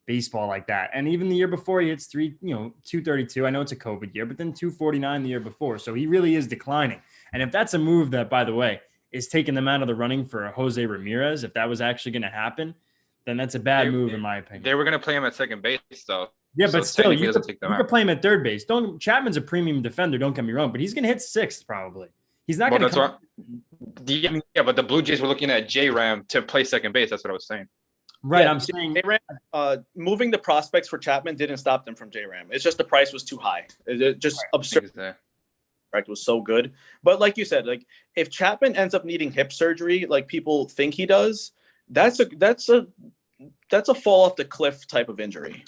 baseball like that. And even the year before, he hits 232. I know it's a COVID year, but then 249 the year before. So he really is declining. And if that's a move that, by the way, is taking them out of the running for Jose Ramirez, if that was actually going to happen, then that's a bad move in my opinion.
They were going to play him at second base, though.
Yeah, but still, you
could
play him at third base. Chapman's a premium defender. Don't get me wrong, but he's going to hit sixth probably. He's not going to.
Yeah, but the Blue Jays were looking at J-Ram to play second base. That's what I was saying.
Right,
yeah,
I'm saying
J-Ram, moving the prospects for Chapman didn't stop them from J-Ram. It's just the price was too high. It just absurd.
Exactly.
Was so good, but like you said, like if Chapman ends up needing hip surgery, like people think he does, that's a fall off the cliff type of injury.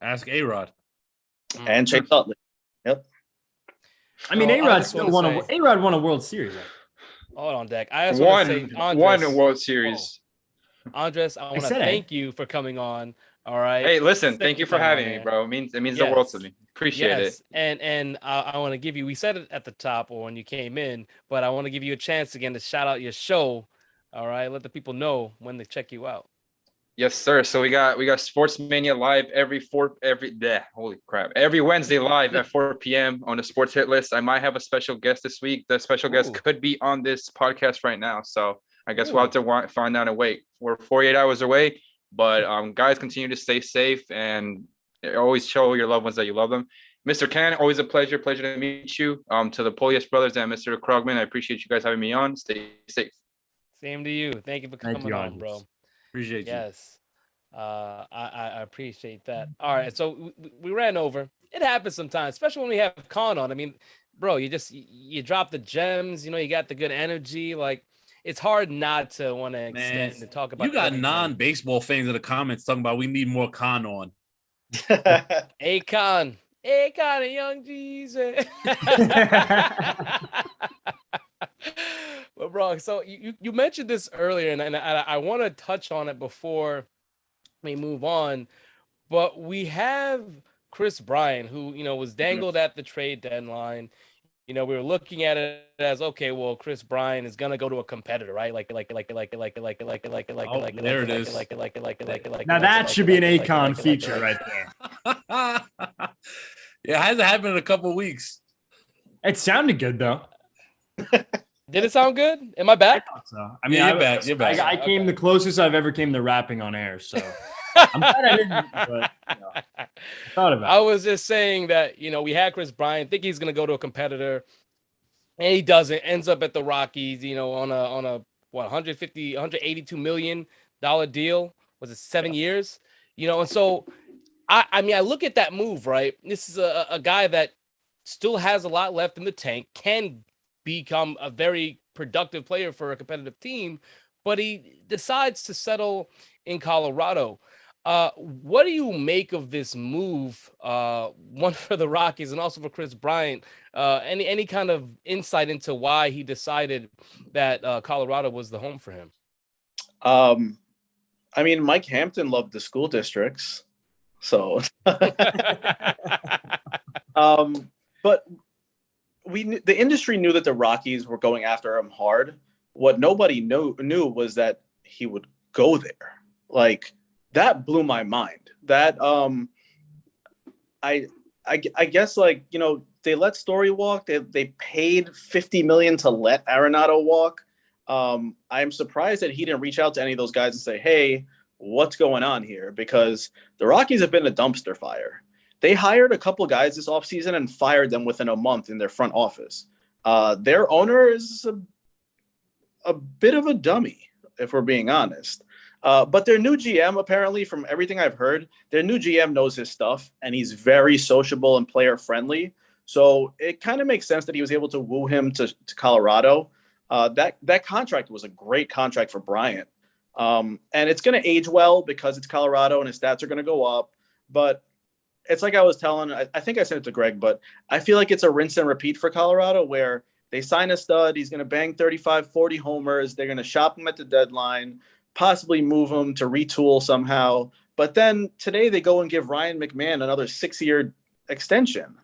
Ask A-Rod
and Chase Utley. Yep.
I mean, A-Rod won a World Series.
Hold on, Deck. I just
won
Andres,
a World Series.
Andres, I want to thank you for coming on. All right.
Hey, listen, thank you for having me, bro. It means the world to me. Appreciate it.
And I want to give you, we said it at the top or when you came in, but I want to give you a chance again to shout out your show. All right. Let the people know when they check you out.
Yes, sir. So we got Sports Mania live every Wednesday live at 4 p.m. on the Sports Hit List. I might have a special guest this week. The special guest could be on this podcast right now. So I guess we'll have to find out and wait. We're 48 hours away, but guys, continue to stay safe and always show your loved ones that you love them. Mr. Can, always a pleasure to meet you. To the Polius brothers and Mr. Krogman, I appreciate you guys having me on. Stay safe.
Same to you. Thank you for coming on, bro.
Appreciate you.
Yes. I appreciate that. All right. So we ran over. It happens sometimes, especially when we have Khan on. I mean, bro, you drop the gems, you got the good energy. Like, it's hard not to want to extend and talk about.
You got non-baseball fans in the comments talking about we need more Khan on.
Akon and Young Jesus. Well, bro, so you mentioned this earlier, and I want to touch on it before we move on. But we have Chris Bryant, who was dangled at the trade deadline. We were looking at it as, okay, well, Chris Bryant is gonna go to a competitor, right? There
it is.
Now that should be an Akon feature right there.
Yeah, it hasn't happened in a couple of weeks.
It sounded good though.
Did it sound good? Am I back?
So, I mean,
you're back.
I came the closest I've ever came to rapping on air, so I'm glad I didn't. But, I thought about it.
I was just saying that we had Chris Bryant. Think he's gonna go to a competitor, and he doesn't. Ends up at the Rockies. On a $182 million deal. Was it 7 years? And so I mean, I look at that move, right? This is a guy that still has a lot left in the tank, can become a very productive player for a competitive team, but he decides to settle in Colorado. What do you make of this move? One for the Rockies and also for Chris Bryant. Any kind of insight into why he decided that Colorado was the home for him?
I mean, Mike Hampton loved the school districts, so. But the industry knew that the Rockies were going after him hard. What nobody knew was that he would go there. Like, that blew my mind. That I guess, like, they let Story walk. They paid $50 million to let Arenado walk. I'm surprised that he didn't reach out to any of those guys and say, hey, what's going on here? Because the Rockies have been a dumpster fire. They hired a couple guys this offseason and fired them within a month in their front office. Their owner is a bit of a dummy, if we're being honest. But their new GM, apparently, from everything I've heard, their new GM knows his stuff, and he's very sociable and player-friendly. So it kind of makes sense that he was able to woo him to Colorado. That contract was a great contract for Bryant. And it's going to age well because it's Colorado and his stats are going to go up. But it's like I was telling, I think I said it to Greg, but I feel like it's a rinse and repeat for Colorado where they sign a stud. He's going to bang 35, 40 homers. They're going to shop him at the deadline, possibly move him to retool somehow. But then today they go and give Ryan McMahon another 6-year extension.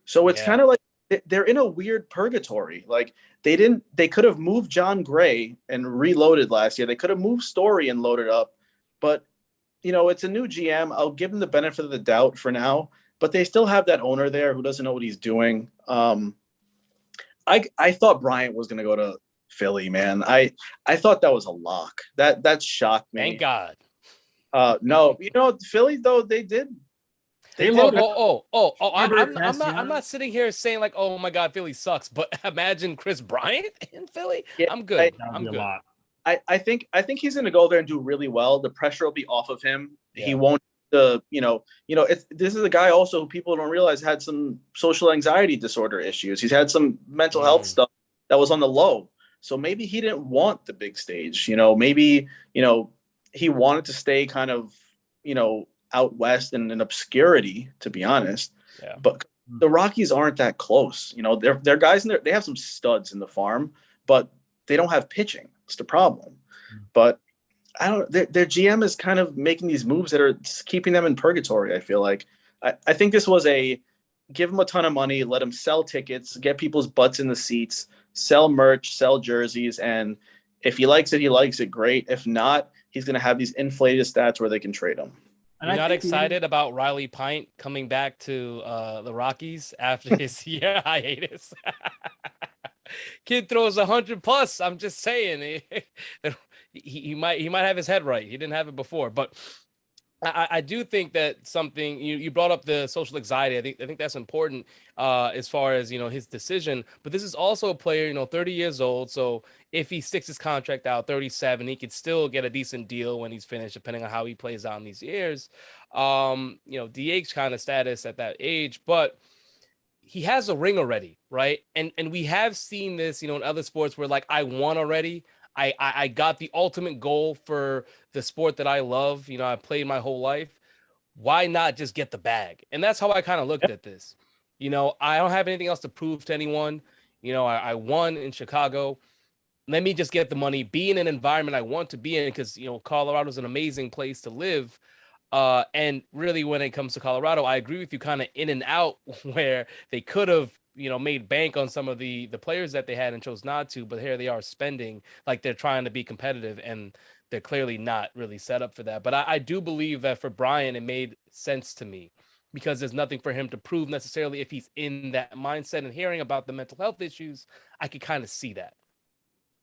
So it's kind of like they're in a weird purgatory. Like they could have moved John Gray and reloaded last year. They could have moved Story and loaded up, but it's a new GM. I'll give him the benefit of the doubt for now, but they still have that owner there who doesn't know what he's doing. I thought Bryant was going to go to Philly, man. I thought that was a lock. That shocked me.
Thank God.
No, Philly though they did.
I'm
not sitting here saying like, oh my God, Philly sucks. But imagine Chris Bryant in Philly.
Yeah,
I'm good. I'm good.
I think he's going to go there and do really well. The pressure will be off of him.
Yeah.
He won't. This is a guy also who people don't realize had some social anxiety disorder issues. He's had some mental health stuff that was on the low. So maybe he didn't want the big stage. Maybe he wanted to stay kind of out west and in obscurity, to be honest.
Yeah.
But the Rockies aren't that close. They're guys in there. They have some studs in the farm, but they don't have pitching. It's the problem. But I don't. Their GM is kind of making these moves that are keeping them in purgatory. I feel like. I think this was give him a ton of money, let him sell tickets, get people's butts in the seats, sell merch, sell jerseys, and if he likes it, he likes it. Great. If not, he's going to have these inflated stats where they can trade him.
You're not excited about Riley Pint coming back to the Rockies after his year hiatus? Kid throws 100+. I'm just saying, he might have his head right. He didn't have it before, but I do think that something you brought up, the social anxiety. I think that's important as far as his decision. But this is also a player, 30 years old. So if he sticks his contract out, 37, he could still get a decent deal when he's finished, depending on how he plays out in these years. DH kind of status at that age, but he has a ring already, right? And we have seen this, in other sports where like I won already. I got the ultimate goal for the sport that I love. I played my whole life. Why not just get the bag? And that's how I kind of looked at this. I don't have anything else to prove to anyone. I won in Chicago. Let me just get the money, be in an environment I want to be in, because, Colorado is an amazing place to live. And really, when it comes to Colorado, I agree with you kind of in and out where they could have, made bank on some of the players that they had and chose not to. But here they are spending like they're trying to be competitive, and they're clearly not really set up for that. But I do believe that for Brian, it made sense to me because there's nothing for him to prove necessarily if he's in that mindset. And hearing about the mental health issues, I could kind of see that.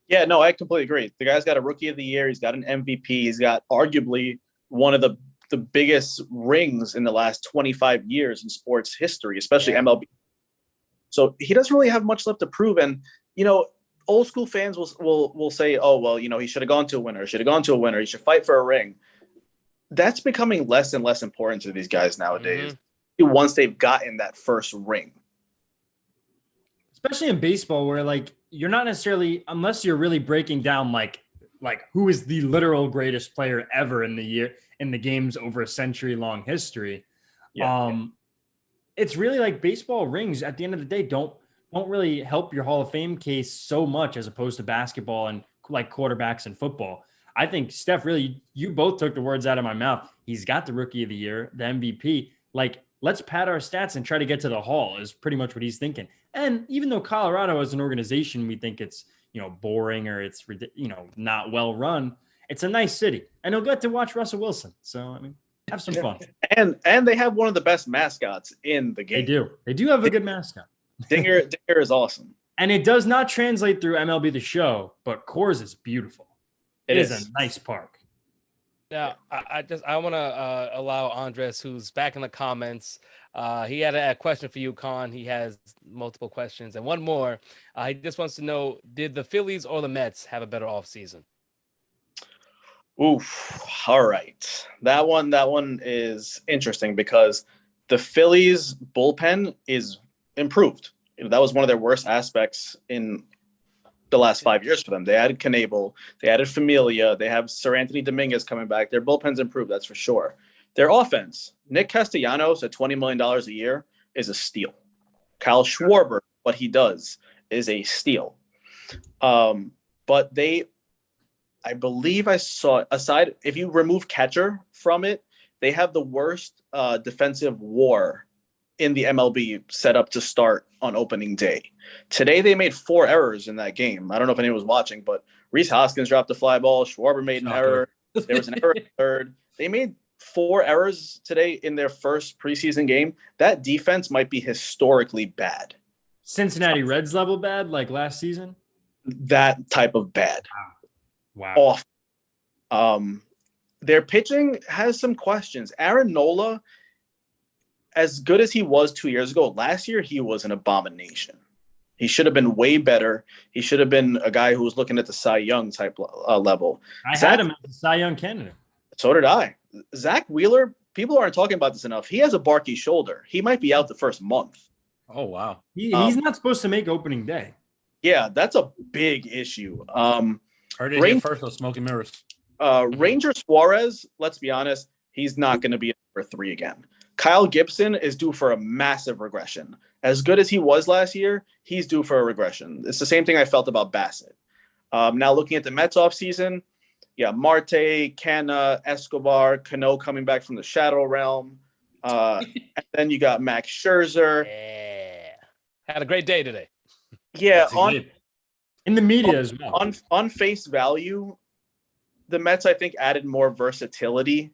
Yeah, no, I completely agree. The guy's got a Rookie of the Year. He's got an MVP. He's got arguably one of the biggest rings in the last 25 years in sports history, especially MLB. So he doesn't really have much left to prove. And, old school fans will say, oh, well, he should have gone to a winner, he should fight for a ring. That's becoming less and less important to these guys nowadays once they've gotten that first ring.
Especially in baseball where like you're not necessarily, unless you're really breaking down like who is the literal greatest player ever in the game's over a century-long history. It's really like baseball rings at the end of the day don't really help your Hall of Fame case so much as opposed to basketball and like quarterbacks and football. I think Steph, really, you both took the words out of my mouth. He's got the Rookie of the Year, the MVP. Like, let's pad our stats and try to get to the Hall is pretty much what he's thinking. And even though Colorado as an organization, we think it's, boring or it's, not well run, it's a nice city. And he'll get to watch Russell Wilson. So, have some fun.
And they have one of the best mascots in the game.
They do have a good mascot.
Dinger is awesome.
And it does not translate through MLB The Show, but Coors is beautiful. It is a nice park.
Now, I want to allow Andres, who's back in the comments. He had a question for you, Con. He has multiple questions. And one more. He just wants to know, did the Phillies or the Mets have a better offseason?
Oof. All right. That one is interesting because the Phillies bullpen is improved. That was one of their worst aspects in the last 5 years for them. They added Knebel, they added Familia, they have Sir Anthony Dominguez coming back. Their bullpen's improved, that's for sure. Their offense, Nick Castellanos at $20 million a year is a steal. Kyle Schwarber, what he does is a steal. But I believe I saw, aside, if you remove catcher from it, they have the worst defensive WAR in the MLB set up to start on opening day. Today, they made 4 errors in that game. I don't know if anyone was watching, but Rhys Hoskins dropped a fly ball. Schwarber made an error. There was an error in the third. They made 4 errors today in their first preseason game. That defense might be historically bad.
Cincinnati Reds level bad, like last season?
That type of bad.
Wow.
Off. Their pitching has some questions. Aaron Nola, as good as he was 2 years ago, last year he was an abomination. He should have been way better. He should have been a guy who was looking at the Cy Young type level.
I had him as a Cy Young candidate.
So did I. Zach Wheeler, people aren't talking about this enough. He has a barky shoulder. He might be out the first month.
Oh, wow.
He's not supposed to make opening day.
Yeah, that's a big issue.
Heard it here first on Smoking Mirrors.
Ranger Suarez, let's be honest, he's not going to be number 3 again. Kyle Gibson is due for a massive regression. As good as he was last year, he's due for a regression. It's the same thing I felt about Bassett. Now looking at the Mets offseason, Marte, Canna, Escobar, Cano coming back from the Shadow Realm. And then you got Max Scherzer.
Yeah. Had a great day today.
Yeah,
in the media as well.
On face value, the Mets, I think, added more versatility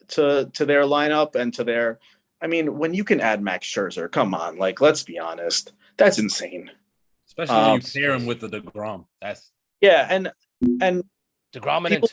to their lineup and to their. I mean, when you can add Max Scherzer, come on, like let's be honest, that's insane.
Especially when you pair him with the DeGrom.
And
DeGrom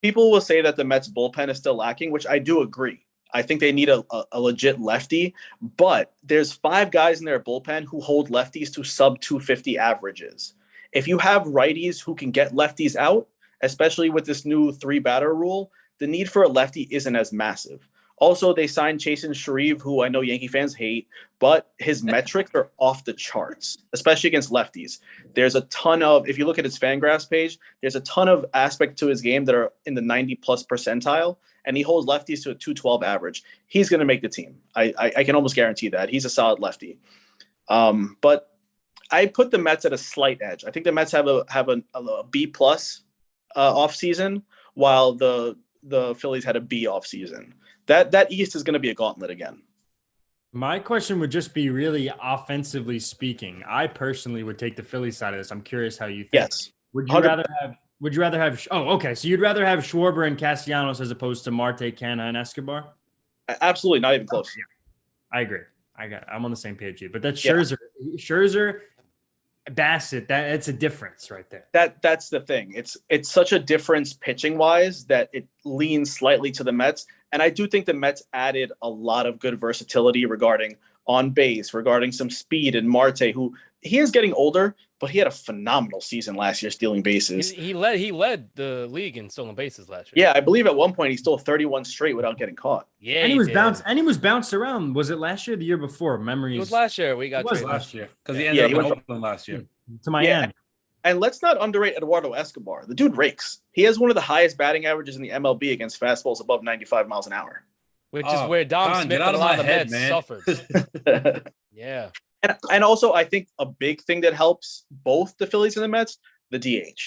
people will say that the Mets bullpen is still lacking, which I do agree. I think they need a legit lefty, but there's 5 guys in their bullpen who hold lefties to sub 250 averages. If you have righties who can get lefties out, especially with this new 3-batter rule, the need for a lefty isn't as massive. Also, they signed Chasen Shreve, who I know Yankee fans hate, but his metrics are off the charts, especially against lefties. There's a ton of, if you look at his Fangraphs page, there's a ton of aspects to his game that are in the 90-plus percentile, and he holds lefties to a 212 average. He's going to make the team. I can almost guarantee that. He's a solid lefty. But I put the Mets at a slight edge. I think the Mets have a B-plus offseason, while the Phillies had a B offseason. That East is going to be a gauntlet again.
My question would just be really offensively speaking. I personally would take the Phillies side of this. I'm curious how you think.
Yes.
Would you rather have oh, okay. So you'd rather have Schwarber and Castellanos as opposed to Marte, Canna, and Escobar?
Absolutely, not even close.
I agree. I'm on the same page here. But that's Scherzer, Bassett, that's a difference right there.
That's the thing. It's such a difference pitching wise that it leans slightly to the Mets. And I do think the Mets added a lot of good versatility regarding on base, regarding some speed, and Marte, who he is getting older, but he had a phenomenal season last year stealing bases.
He led the league in stolen bases last year.
Yeah, I believe at one point he stole 31 straight without getting caught.
Yeah,
and he was bounced around. Was it last year or the year before? Memories.
It was last year. We got traded.
Last year because he ended up in Oakland last year
to Miami.
Yeah. And let's not underrate Eduardo Escobar. The dude rakes. He has one of the highest batting averages in the MLB against fastballs above 95 miles an hour.
Which is where Dom Smith and a lot of the Mets suffered. Yeah.
And also, I think a big thing that helps both the Phillies and the Mets, the DH.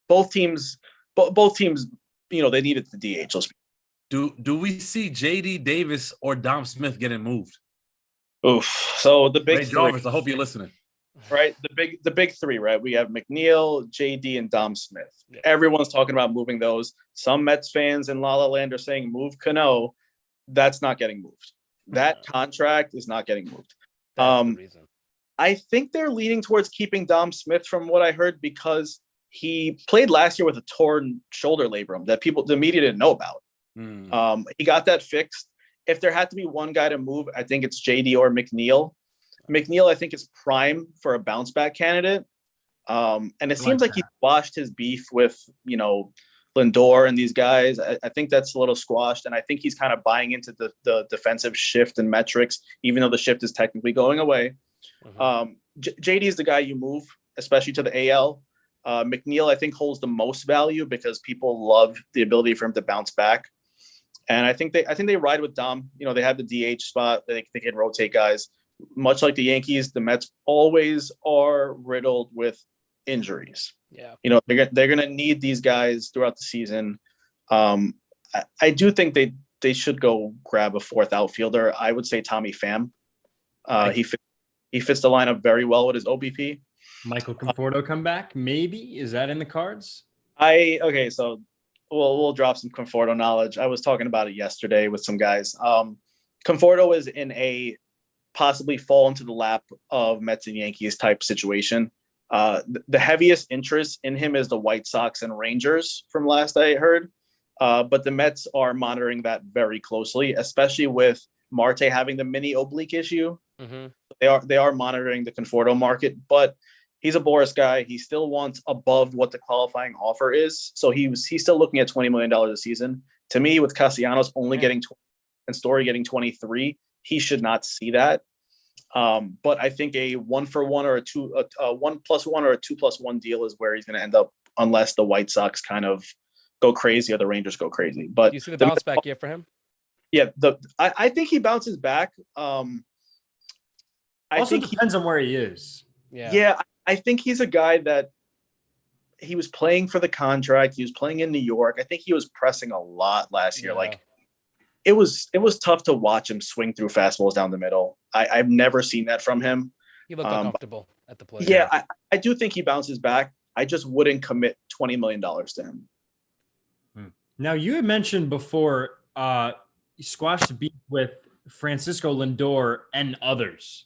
Both teams, they needed the DH.
Do we see JD Davis or Dom Smith getting moved?
Oof. So the big
Ray Jarvis, I hope you're listening.
Right, the big 3, right? We have McNeil, JD, and Dom Smith. Yeah. Everyone's talking about moving those. Some Mets fans in La La Land are saying move Cano. That's not getting moved. That contract is not getting moved.
That's the reason.
I think they're leaning towards keeping Dom Smith, from what I heard, because he played last year with a torn shoulder labrum that the media didn't know about. He got that fixed. If there had to be one guy to move, I think it's JD or McNeil. McNeil, I think, is prime for a bounce back candidate. And it seems like he squashed his beef with, Lindor and these guys. I think that's a little squashed. And I think he's kind of buying into the defensive shift and metrics, even though the shift is technically going away. JD is the guy you move, especially to the AL. McNeil, I think, holds the most value because people love the ability for him to bounce back. And I think they ride with Dom. You know, they have the DH spot. They can rotate guys. Much like the Yankees, the Mets always are riddled with injuries.
Yeah.
You know, they're going to need these guys throughout the season. I do think they should go grab a fourth outfielder. I would say Tommy Pham. He fits the lineup very well with his OBP.
Michael Conforto come back? Maybe. Is that in the cards?
So we'll drop some Conforto knowledge. I was talking about it yesterday with some guys. Conforto is in a possibly fall into the lap of Mets and Yankees type situation. The heaviest interest in him is the White Sox and Rangers from last I heard. But the Mets are monitoring that very closely, especially with Marte having the mini oblique issue.
Mm-hmm.
They are monitoring the Conforto market, but he's a Boris guy. He still wants above what the qualifying offer is. So he's still looking at $20 million a season. To me, with Castellanos only getting 20 and Story getting 23, he should not see that. But I think a 1-for-1 or a 1+1 or a 2+1 deal is where he's going to end up, unless the White Sox kind of go crazy or the Rangers go crazy. But
you see the bounce back year for him?
Yeah, I think he bounces back.
I think depends on where he is.
Yeah, I think he's a guy that he was playing for the contract. He was playing in New York. I think he was pressing a lot last year. Like it was tough to watch him swing through fastballs down the middle. I've never seen that from him.
He looked uncomfortable at the plate.
Yeah, I do think he bounces back. I just wouldn't commit $20 million to him.
Now, you had mentioned before you squashed the beef with Francisco Lindor and others.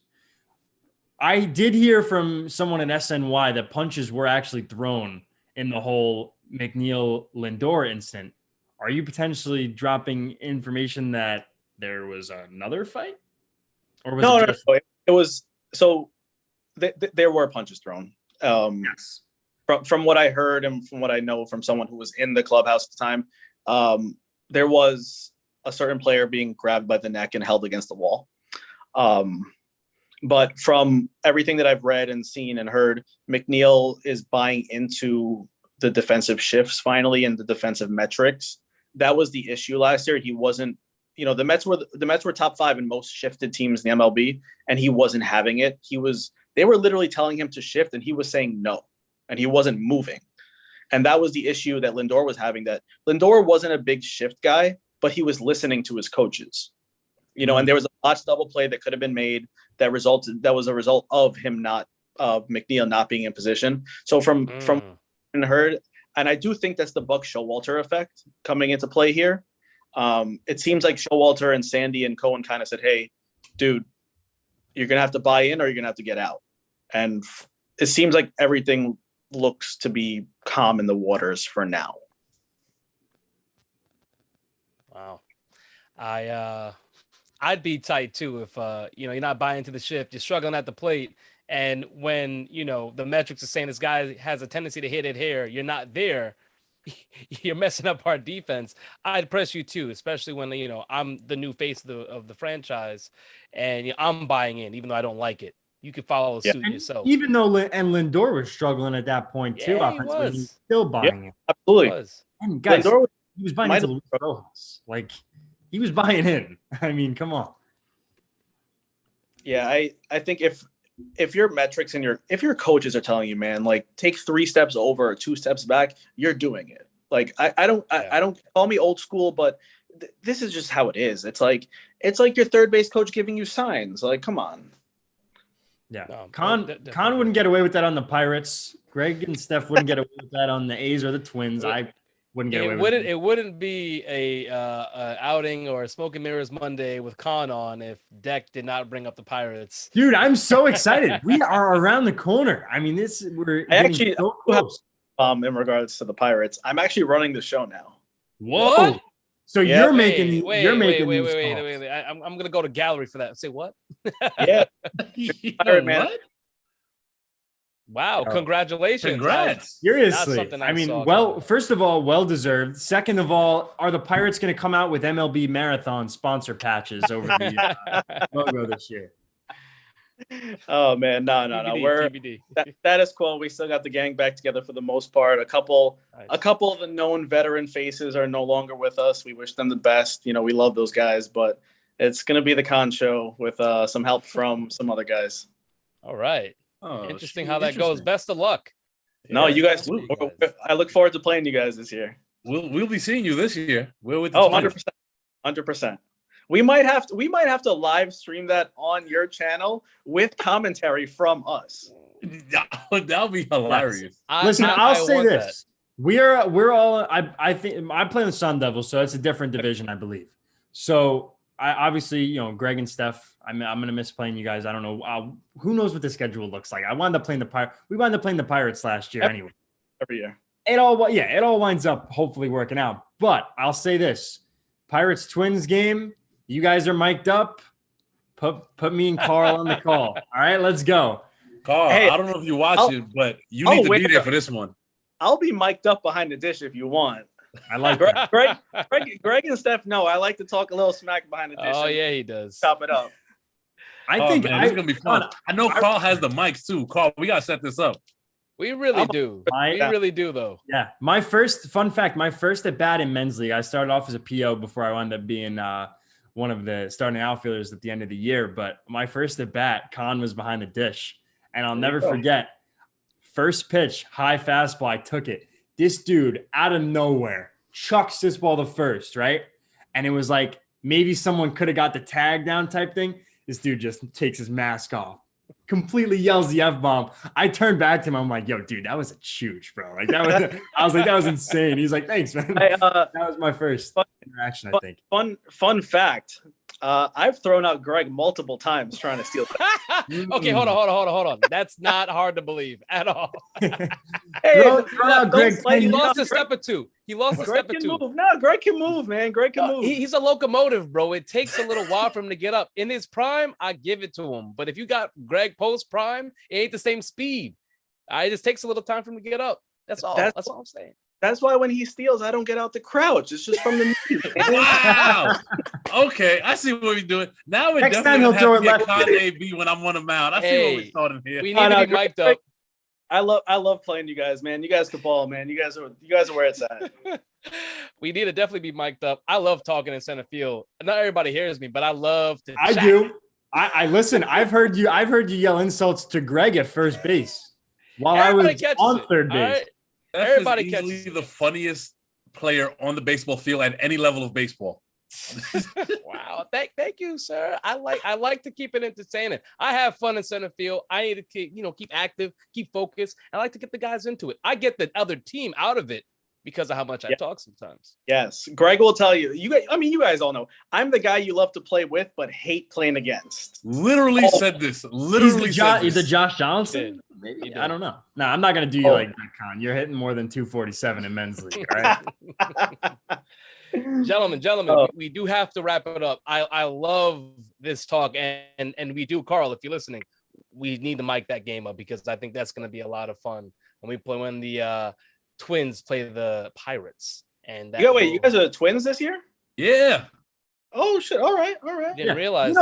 I did hear from someone at SNY that punches were actually thrown in the whole McNeil Lindor incident. Are you potentially dropping information that there was another fight? Or was
no. It was so there were punches thrown.
Yes.
From what I heard and from what I know from someone who was in the clubhouse at the time, there was a certain player being grabbed by the neck and held against the wall. But from everything that I've read and seen and heard, McNeil is buying into the defensive shifts finally and the defensive metrics. That was the issue last year. He wasn't, the Mets were top 5 in most shifted teams in the MLB, and he wasn't having it. They were literally telling him to shift, and he was saying no, and he wasn't moving. And that was the issue that Lindor was having, that Lindor wasn't a big shift guy, but he was listening to his coaches. And there was a botched double play that could have been made that was a result of him McNeil not being in position. So from heard, and I do think that's the Buck Showalter effect coming into play here. It seems like Showalter and Sandy and Cohen kind of said, "Hey, dude, you're gonna have to buy in or you're gonna have to get out." And it seems like everything looks to be calm in the waters for now.
Wow. I'd be tight too if you're not buying into the shift, you're struggling at the plate, and when the metrics are saying this guy has a tendency to hit it here, you're not there, you're messing up our defense. I'd press you too, especially when I'm the new face of the franchise, and I'm buying in even though I don't like it. You could follow suit yourself.
Even though Lindor was struggling at that point too, offensively, he was still buying it.
Absolutely.
And guys, he was buying into Luis Rojas. Like, he was buying in. I mean, come on.
Yeah, I think if your metrics and if your coaches are telling you, man, like, take 3 steps over or 2 steps back, you're doing it. Like, I don't call me old school, but this is just how it is. It's like your third base coach giving you signs. Like, come on.
Yeah, Con wouldn't get away with that on the Pirates. Greg and Steph wouldn't get away with that on the A's or the Twins. I wouldn't get away with it.
It wouldn't be a outing or a Smoke and Mirrors Monday with Con on if Deck did not bring up the Pirates.
Dude, I'm so excited. We are around the corner. I mean, we're getting so close.
In regards to the Pirates, I'm actually running the show now.
What?
So you're making.
Wait. I'm gonna go to gallery for that. Say what?
Yeah.
Pirate man. What? Wow! Congratulations!
Congrats!
Seriously, I mean, first of all, well deserved. Second of all, are the Pirates going to come out with MLB Marathon sponsor patches over the logo this year?
Oh man, no.
TBD,
We're
TBD.
status quo. We still got the gang back together for the most part. A couple
Nice.
of the known veteran faces are no longer with us. We wish them the best. You know, we love those guys, but it's gonna be the con show with some help from some other guys.
All right.
Oh,
Interesting how that goes. Best of luck.
No,
Yeah.
you guys.
You guys.
I look forward to playing you guys this year.
We'll be seeing you this year. We're with the
Oh,
Twins.
100%. We might have to live stream that on your channel with commentary from us.
That'll be hilarious.
Listen, I'll say
want
this: we're all. I think I'm playing the Sun Devils, so it's a different division, I believe. So I obviously, Greg and Steph. I'm gonna miss playing you guys. I don't know. Who knows what the schedule looks like? I wound up playing We wound up playing the Pirates last year anyway.
Every year.
It all winds up hopefully working out. But I'll say this: Pirates Twins game. You guys are mic'd up. Put me and Carl on the call. All right, let's go.
Carl,
Hey,
I don't know if you watch it, but you need to be there for this one.
I'll be mic'd up behind the dish if you want.
I like
Greg and Steph. No, I like to talk a little smack behind the dish.
Oh yeah, he does.
Chop it up.
I think
man, it's gonna be fun. I know Carl has the mics too. Carl, we gotta set this up.
We really do. We really do, though.
Yeah. My first at bat in men's league, I started off as a PO before I wound up being one of the starting outfielders at the end of the year. But my first at bat, Con was behind the dish. And I'll never forget, first pitch, high fastball, I took it. This dude out of nowhere chucks this ball to first, right? And it was like maybe someone could have got the tag down type thing. This dude just takes his mask off. Completely yells the F-bomb. I turned back to him. I'm like, yo, dude, that was a huge, bro. Like that was insane. He's like, thanks, man. That was my first interaction, I think.
Fun fact. I've thrown out Greg multiple times trying to steal.
Okay, hold on. That's not hard to believe at all.
Hey,
throw out Greg.
He lost a step or two.
Greg can move. No, Greg can move, man. Greg can move.
He's a locomotive, bro. It takes a little while for him to get up. In his prime, I give it to him. But if you got Greg post prime, it ain't the same speed. It just takes a little time for him to get up. That's all. That's all I'm saying.
That's why when he steals, I don't get out the crouch. It's just from the knee.
Wow. Okay, I see what we're doing. Now we're
Next
definitely
time he'll throw it
have to
left.
get Kanye B when I'm on the mound. I see what we're starting here.
We need to be mic'd up.
I love playing you guys, man. You guys can ball, man. You guys are where it's at.
We need to definitely be mic'd up. I love talking in center field. Not everybody hears me, but I love to.
I do. I listen. I've heard you yell insults to Greg at first base while
Everybody
I was on third base.
Right?
Steph
Everybody
is easily
catches
the funniest player on the baseball field at any level of baseball.
Wow. Thank you, sir. I like to keep it entertaining. I have fun in center field. I need to keep active, keep focused. I like to get the guys into it. I get the other team out of it because of how much I talk sometimes.
Yes. Greg will tell you. You guys all know. I'm the guy you love to play with, but hate playing against.
Literally said this. Literally
He's the Josh Johnson. Maybe I don't know. No, I'm not gonna do you like that, Con. You're hitting more than 247 in men's league. All right.
Gentlemen, we do have to wrap it up. I love this talk, and we do, Carl, if you're listening, we need to mic that game up because I think that's going to be a lot of fun when the Twins play the Pirates. And
you guys are the Twins this year?
Yeah.
Oh shit! All right.
Didn't realize.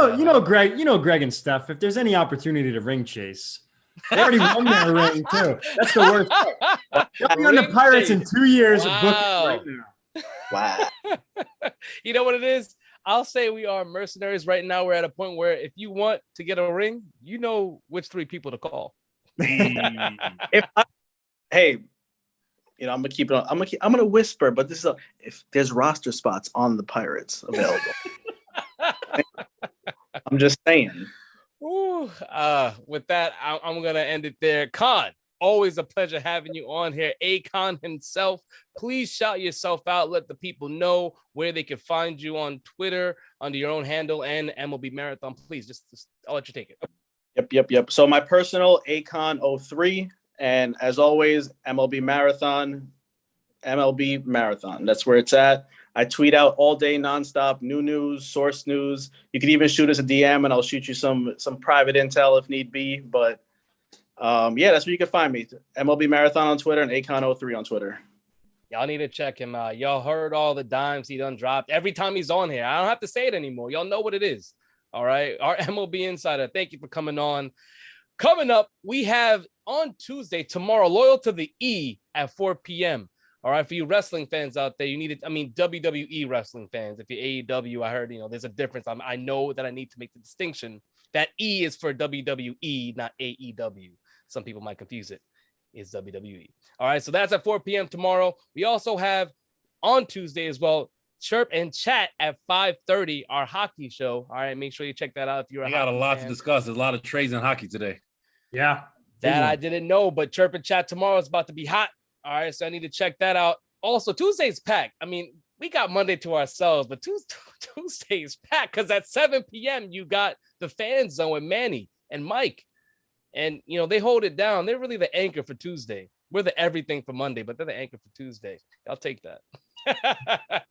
Greg. Greg and Steph. If there's any opportunity to ring chase, they already won their ring too. That's the worst part. They'll be on the Pirates in 2 years.
Wow.
Right now.
Wow.
You know what it is? I'll say we are mercenaries right now. We're at a point where if you want to get a ring, you know which 3 people to call.
I'm gonna keep it on. I'm gonna whisper, but this is if there's roster spots on the Pirates available. I'm just saying.
Ooh, with that, I'm gonna end it there. Con, always a pleasure having you on here. Akon himself. Please shout yourself out. Let the people know where they can find you on Twitter under your own handle and MLB Marathon. Please, just I'll let you take it.
Yep. So my personal Akon03, and as always, MLB Marathon. That's where it's at. I tweet out all day, nonstop, new news, source news. You can even shoot us a DM, and I'll shoot you some private intel if need be. But that's where you can find me. MLB Marathon on Twitter and Akon03 on Twitter.
Y'all need to check him out. Y'all heard all the dimes he done dropped every time he's on here. I don't have to say it anymore. Y'all know what it is. All right. Our MLB insider. Thank you for coming on. Coming up, we have on Tuesday, tomorrow, Loyal to the E at 4 p.m. All right. For you wrestling fans out there, you need it. I mean, WWE wrestling fans. If you're AEW, I heard, there's a difference. I know that I need to make the distinction that E is for WWE, not AEW. Some people might confuse it. It's WWE. All right. So that's at 4 p.m. tomorrow. We also have on Tuesday as well, Chirp and Chat at 5:30, our hockey show. All right. Make sure you check that out if you're
I got a lot to discuss. There's a lot of trades in hockey today.
Yeah.
That I didn't know, but Chirp and Chat tomorrow is about to be hot. All right, so I need to check that out. Also, Tuesday's packed. I mean, we got Monday to ourselves, but Tuesday's packed because at 7 p.m. you got the Fan Zone with Manny and Mike. And, they hold it down. They're really the anchor for Tuesday. We're the everything for Monday, but they're the anchor for Tuesday. I'll take that.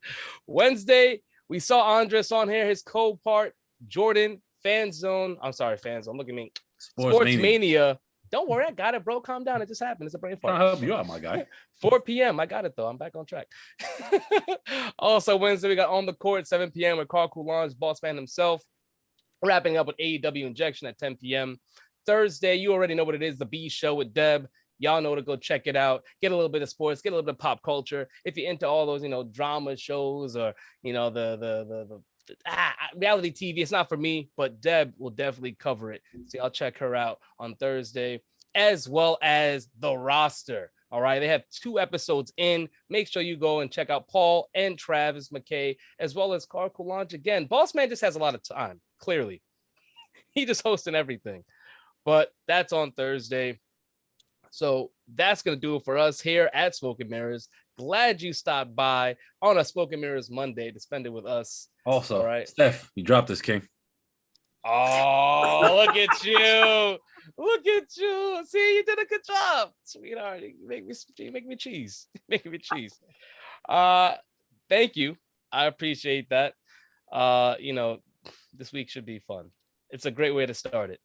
Wednesday, we saw Andres on here, his co-part, Jordan, Fan Zone. I'm sorry, Fan Zone. Look at me. Sports Mania. Don't worry, I got it, bro. Calm down. It just happened. It's a brain fart.
I'll help you out, my guy.
4 p.m. I got it, though. I'm back on track. Also, Wednesday, we got On the Court, 7 p.m. with Carl Coulonge, boss man himself. Wrapping up with AEW Injection at 10 p.m. Thursday, you already know what it is, the B Show with Deb. Y'all know to go check it out. Get a little bit of sports, get a little bit of pop culture. If you're into all those, drama shows or, the reality TV, it's not for me, but Deb will definitely cover it. So I'll check her out on Thursday, as well as the roster. All right, they have 2 episodes in. Make sure you go and check out Paul and Travis McKay, as well as Carl Coulonge. Again, Boss Man just has a lot of time, clearly. He just hosting everything. But that's on Thursday. So that's going to do it for us here at Smoke and Mirrors. Glad you stopped by on a Smoke and Mirrors Monday to spend it with us.
Also,
all right,
Steph, you dropped this, King.
Oh, look at you. Look at you. See, you did a good job, sweetheart. You make me cheese. Making me cheese. Thank you. I appreciate that. This week should be fun. It's a great way to start it.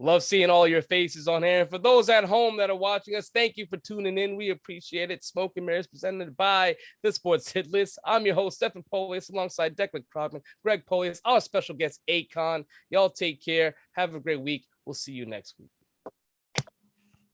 Love seeing all your faces on here. And for those at home that are watching us, thank you for tuning in. We appreciate it. Smoke and Mirrors presented by the Sports Hit List. I'm your host, Stephen Polius, alongside Declan Krogman, Greg Polius, our special guest, Akon. Y'all take care. Have a great week. We'll see you next week.